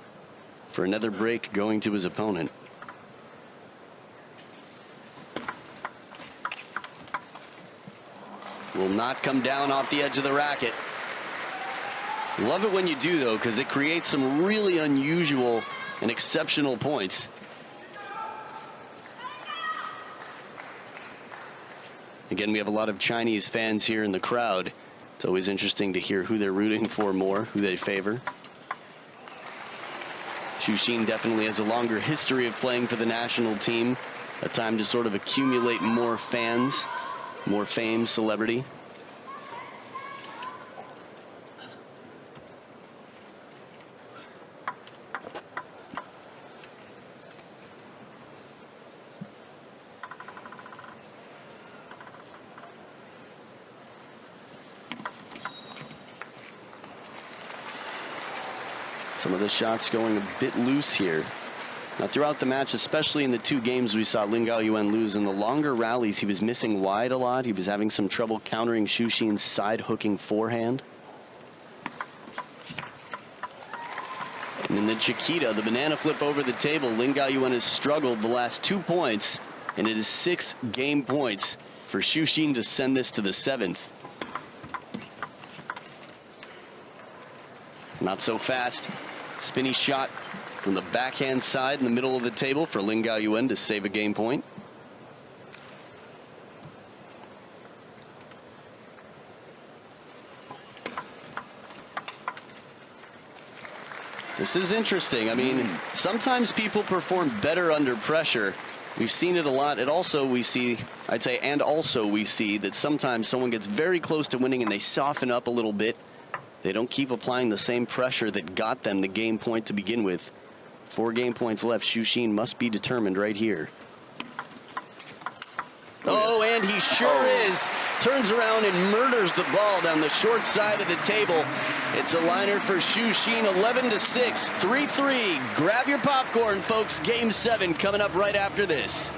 for another break going to his opponent. Will not come down off the edge of the racket. Love it when you do, though, because it creates some really unusual and exceptional points. Again, we have a lot of Chinese fans here in the crowd. It's always interesting to hear who they're rooting for more, who they favor. Xu Xin definitely has a longer history of playing for the national team. A time to sort of accumulate more fans, more fame, celebrity. Some of the shots going a bit loose here. Now throughout the match, especially in the 2 games we saw Lin Gaoyuan lose, in the longer rallies he was missing wide a lot. He was having some trouble countering Xu Xin's side hooking forehand. And in the Chiquita, the banana flip over the table, Lin Gaoyuan has struggled the last 2 points, and it is 6 game points for Xu Xin to send this to the 7th. Not so fast. Spinny shot from the backhand side in the middle of the table for Lin Gaoyuan to save a game point. This is interesting. I mean, sometimes people perform better under pressure. We've seen it a lot. It also, we see, I'd say, and also we see that sometimes someone gets very close to winning and they soften up a little bit. They don't keep applying the same pressure that got them the game point to begin with. 4 game points left. Xu Xin must be determined right here. Oh, and he sure is. Turns around and murders the ball down the short side of the table. It's a liner for Xu Xin, 11-6, 3-3. Grab your popcorn, folks. Game 7 coming up right after this.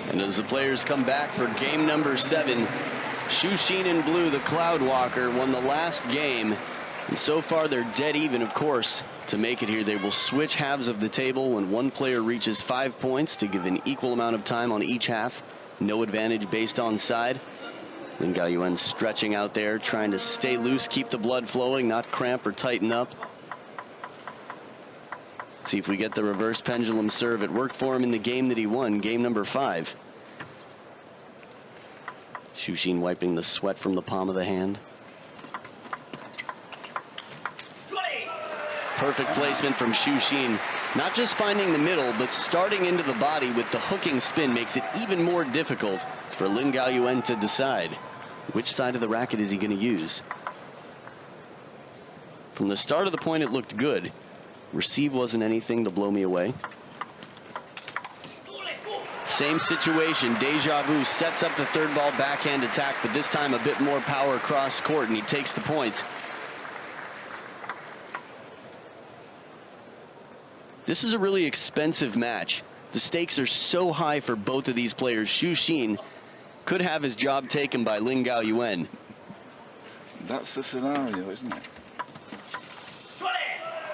And as the players come back for game number 7, Xu Xin in blue, the Cloud Walker, won the last game. And so far they're dead even, of course. To make it here, they will switch halves of the table when one player reaches 5 points to give an equal amount of time on each half. No advantage based on side. Lin Gaoyuan stretching out there, trying to stay loose, keep the blood flowing, not cramp or tighten up. See if we get the reverse pendulum serve. It worked for him in the game that he won, game number 5. Xu Xin wiping the sweat from the palm of the hand. Perfect placement from Xu Xin. Not just finding the middle, but starting into the body with the hooking spin makes it even more difficult for Lin Gaoyuan to decide which side of the racket is he going to use. From the start of the point, it looked good. Receive wasn't anything to blow me away. Same situation, deja vu, sets up the third ball backhand attack, but this time a bit more power cross court, and he takes the point. This is a really expensive match. The stakes are so high for both of these players. Xu Xin could have his job taken by Lin Gaoyuan. That's the scenario, isn't it?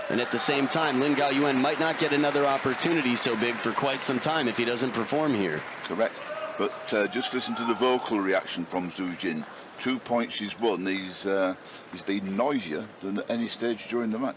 And at the same time, Lin Gaoyuan might not get another opportunity so big for quite some time if he doesn't perform here. Correct. But just listen to the vocal reaction from Xu Xin. 2 points she's won. He's been noisier than at any stage during the match.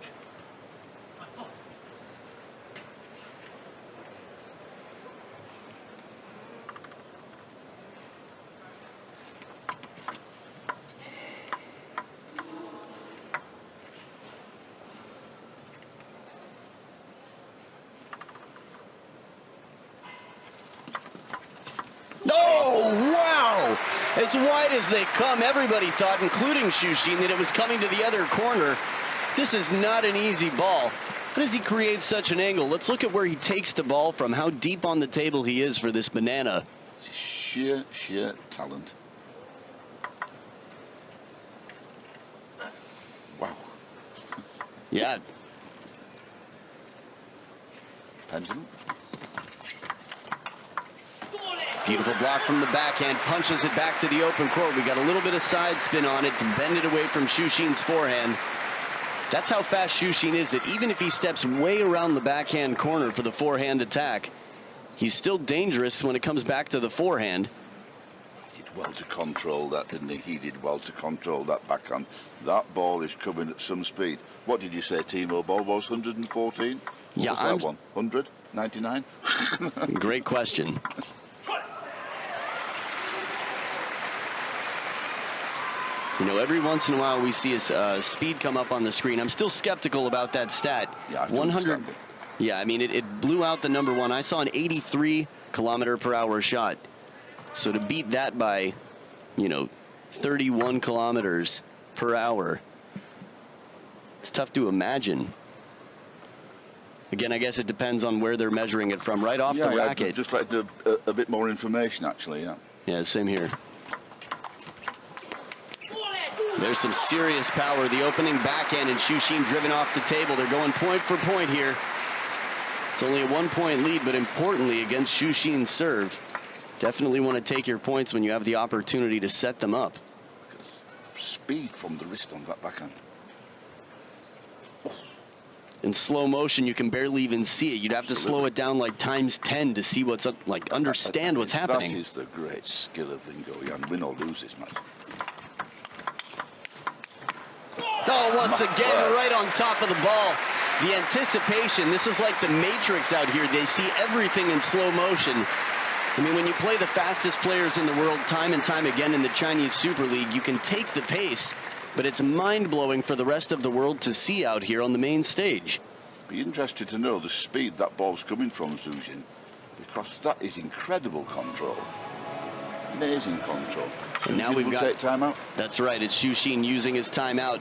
As wide as they come, everybody thought, including Xu Xin, that it was coming to the other corner. This is not an easy ball. How does he create such an angle? Let's look at where he takes the ball from, how deep on the table he is for this banana. Sheer talent. Wow. Yeah. Pendulum. Beautiful block from the backhand, punches it back to the open court. We got a little bit of side spin on it to bend it away from Xu Xin's forehand. That's how fast Xu Xin is, that even if he steps way around the backhand corner for the forehand attack, he's still dangerous when it comes back to the forehand. He did well to control that, didn't he? He did well to control that backhand. That ball is coming at some speed. What did you say Timo ball was, 114? What was that one? 100? 99? Great question. You know, every once in a while we see a speed come up on the screen. I'm still skeptical about that stat. Yeah, I 100. Yeah, I mean, it blew out the number 1. I saw an 83 km/h shot. So to beat that by, you know, 31 km/h, it's tough to imagine. Again, I guess it depends on where they're measuring it from. Right off the racket. Just like a bit more information, actually, yeah. Yeah, same here. There's some serious power. The opening backhand and Xu Xin driven off the table. They're going point for point here. It's only a 1-point lead, but importantly against Xu Xin's serve, definitely want to take your points when you have the opportunity to set them up. Speed from the wrist on that backhand. In slow motion, you can barely even see it. You'd have to slow it down like times 10 to see what's up, like understand what's happening. That is the great skill of Lin Gaoyuan. Win or lose this match. Oh, once again, right on top of the ball. The anticipation, this is like the Matrix out here. They see everything in slow motion. I mean, when you play the fastest players in the world time and time again in the Chinese Super League, you can take the pace, but it's mind-blowing for the rest of the world to see out here on the main stage. Be interested to know the speed that ball's coming from, Xu Xin, because that is incredible control. Amazing control. And now we've got take timeout. That's right. It's Xu Xin using his timeout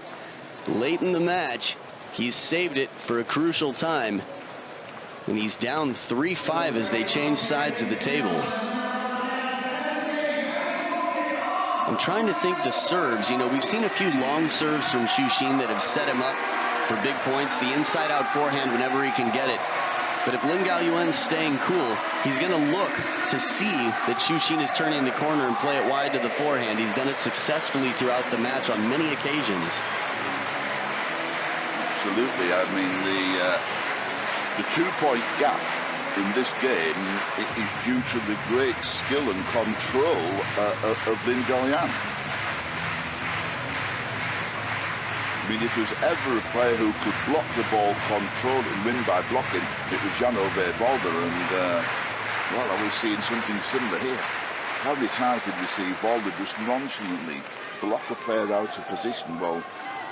late in the match. He's saved it for a crucial time, and he's down 3-5 as they change sides of the table. I'm trying to think the serves. You know, we've seen a few long serves from Xu Xin that have set him up for big points. The inside-out forehand whenever he can get it. But if Lin Gaoyuan's staying cool, he's going to look to see that Xu Xin is turning the corner and play it wide to the forehand. He's done it successfully throughout the match on many occasions. Absolutely. I mean, the 2-point gap in this game is due to the great skill and control of Lin Gaoyuan. I mean, if there's ever a player who could block the ball, control it, and win by blocking, it was Jan-Ove Balder, and well, are we seeing something similar here? How many times did we see Balder just nonchalantly block a player out of position? Well,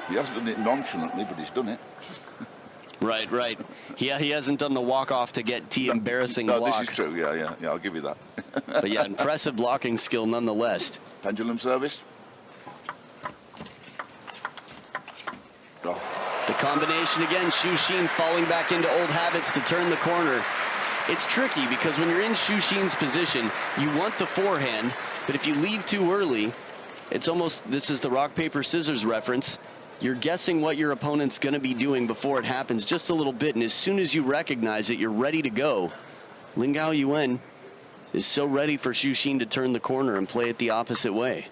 he hasn't done it nonchalantly, but he's done it. Right, right. Yeah, he hasn't done the walk-off to get T embarrassing block. No, this is true, yeah, I'll give you that. But yeah, impressive blocking skill nonetheless. Pendulum service. Oh. The combination again, Xu Xin falling back into old habits to turn the corner. It's tricky because when you're in Xu Xin's position, you want the forehand, but if you leave too early, it's almost, this is the rock, paper, scissors reference, you're guessing what your opponent's going to be doing before it happens just a little bit, and as soon as you recognize it, you're ready to go. Lin Gaoyuan is so ready for Xu Xin to turn the corner and play it the opposite way.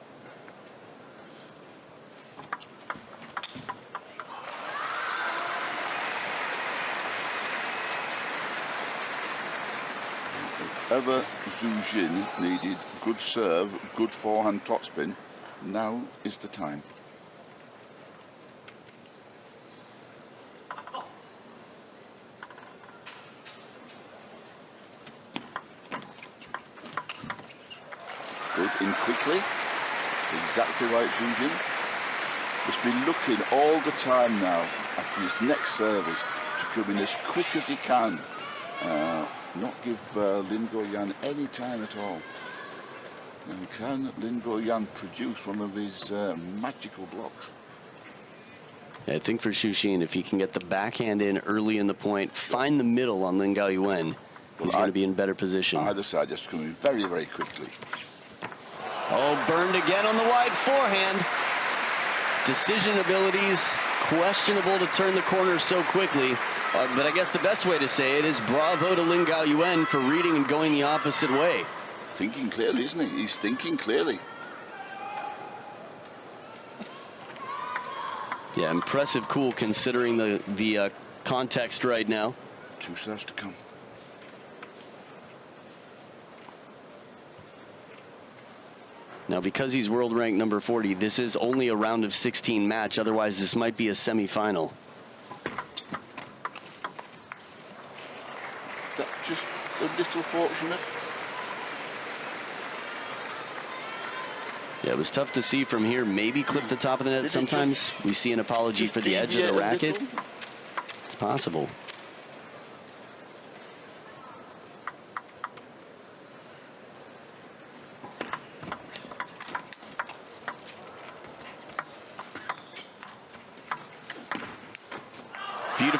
If ever Xu Xin needed good serve, good forehand topspin, now is the time. Good in quickly, exactly right, Xu Xin. Must be looking all the time now after his next service to come in as quick as he can. Not give Lin Gaoyuan any time at all. And can Lin Gaoyuan produce one of his magical blocks? I think for Xu Xin, if he can get the backhand in early in the point, find the middle on Lin Gaoyuan, he's going to be in better position. Either side just coming very, very quickly. Oh, burned again on the wide forehand. Decision abilities, questionable to turn the corner so quickly. But I guess the best way to say it is bravo to Lin Gaoyuan for reading and going the opposite way. Thinking clearly, isn't he? He's thinking clearly. Yeah, impressive cool considering the context right now. 2 serves to come. Now, because he's world ranked number 40, this is only a round of 16 match. Otherwise, this might be a semifinal. That just a little fortunate. Yeah, it was tough to see from here. Maybe clip the top of the net. Sometimes we see an apology for the edge of the racket. It's possible.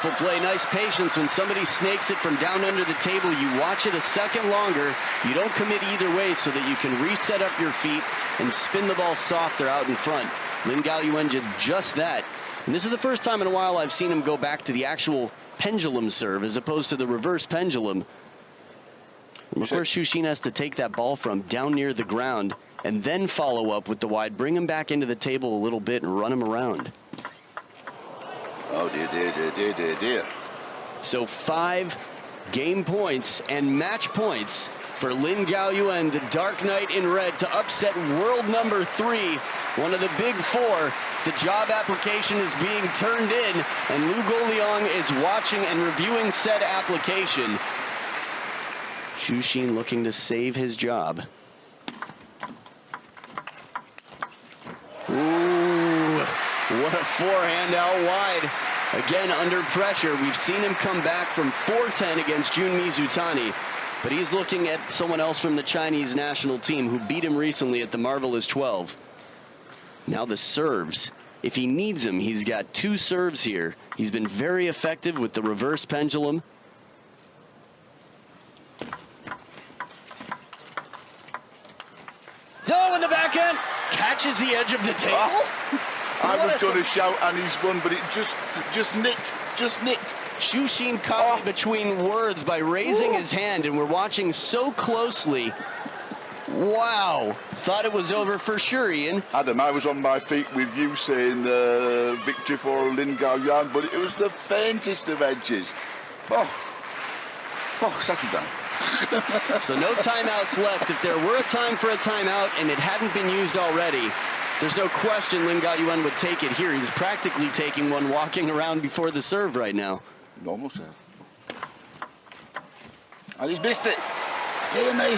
Beautiful play, nice patience. When somebody snakes it from down under the table, you watch it a second longer. You don't commit either way so that you can reset up your feet and spin the ball softer out in front. Lin Gaoyuan did just that. And this is the first time in a while I've seen him go back to the actual pendulum serve as opposed to the reverse pendulum. And of course, Xu Xin has to take that ball from down near the ground and then follow up with the wide, bring him back into the table a little bit and run him around. Oh, dear. So 5 game points and match points for Lin Gaoyuan, the Dark Knight in red, to upset world number 3, one of the big 4. The job application is being turned in, and Lin Gaoyuan is watching and reviewing said application. Xu Xin looking to save his job. Ooh, what a forehand out wide. Again, under pressure. We've seen him come back from 4-10 against Jun Mizutani, but he's looking at someone else from the Chinese national team who beat him recently at the Marvelous 12. Now the serves. If he needs them, he's got 2 serves here. He's been very effective with the reverse pendulum. No, in the backhand, catches the edge of the table. Oh, I was going to shout and he's won, but it just nicked. Xu Xin caught me between words by raising his hand, and we're watching so closely. Wow, thought it was over for sure, Ian. Adam, I was on my feet with you saying victory for Lin Gaoyuan, but it was the faintest of edges. Settle down. So no timeouts left. If there were a time for a timeout and it hadn't been used already, there's no question Lin Gaoyuan would take it here. He's practically taking one walking around before the serve right now. Normal serve. And he's missed it. Dear me.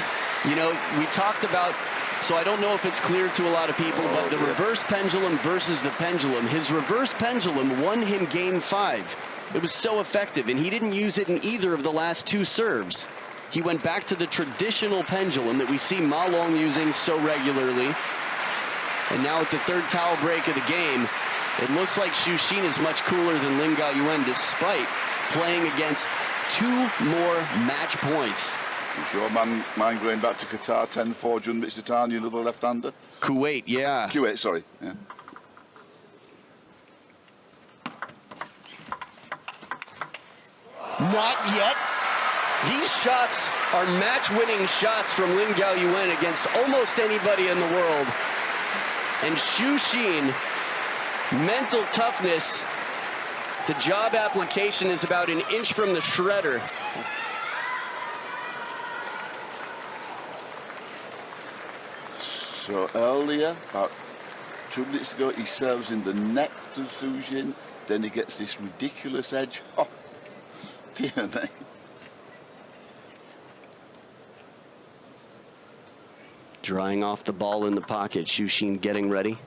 You know, we talked about, so I don't know if it's clear to a lot of people, but the reverse pendulum versus the pendulum. His reverse pendulum won him game 5. It was so effective, and he didn't use it in either of the last 2 serves. He went back to the traditional pendulum that we see Ma Long using so regularly. And now at the 3rd towel break of the game, it looks like Xu Xin is much cooler than Lin Gaoyuan, despite playing against 2 more match points. You sure mind going back to Qatar, 10-4, Jun Mizutani, another left-hander? Kuwait, yeah. Kuwait, sorry. Yeah. Not yet. These shots are match-winning shots from Lin Gaoyuan against almost anybody in the world. And Xu Xin, mental toughness. The job application is about an inch from the shredder. So earlier, about 2 minutes ago, he serves in the net to Xu Xin. Then he gets this ridiculous edge. Oh, dear me. Drying off the ball in the pocket. Xu Xin getting ready.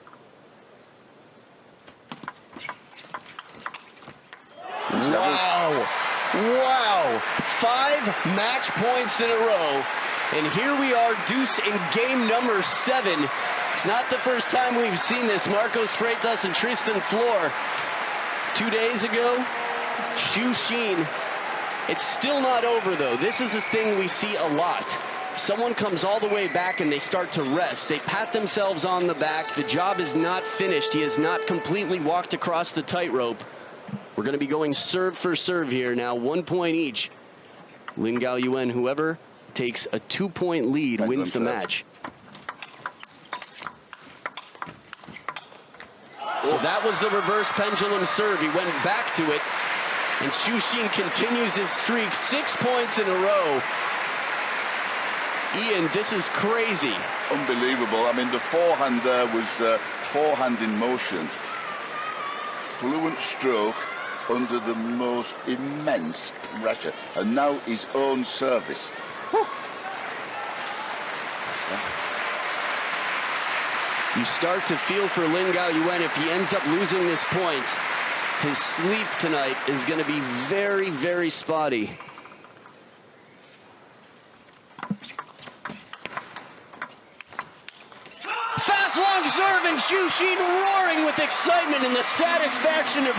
Wow. Wow. 5 match points in a row. And here we are, deuce in game number 7. It's not the first time we've seen this. Marcos Freitas and Tristan Flor. 2 days ago, Xu Xin. It's still not over, though. This is a thing we see a lot. Someone comes all the way back and they start to rest. They pat themselves on the back. The job is not finished. He has not completely walked across the tightrope. We're going to be going serve for serve here now, 1 point each. Lin Gaoyuan, whoever takes a 2-point lead, wins the match. So that was the reverse pendulum serve. He went back to it. And Xu Xin continues his streak, 6 points in a row. Ian, this is crazy. Unbelievable. I mean, the forehand there was forehand in motion. Fluent stroke under the most immense pressure. And now his own service. Whew. You start to feel for Lin Gaoyuan if he ends up losing this point. His sleep tonight is going to be very, very spotty. Fast long serve and Xu Xin roaring with excitement and the satisfaction of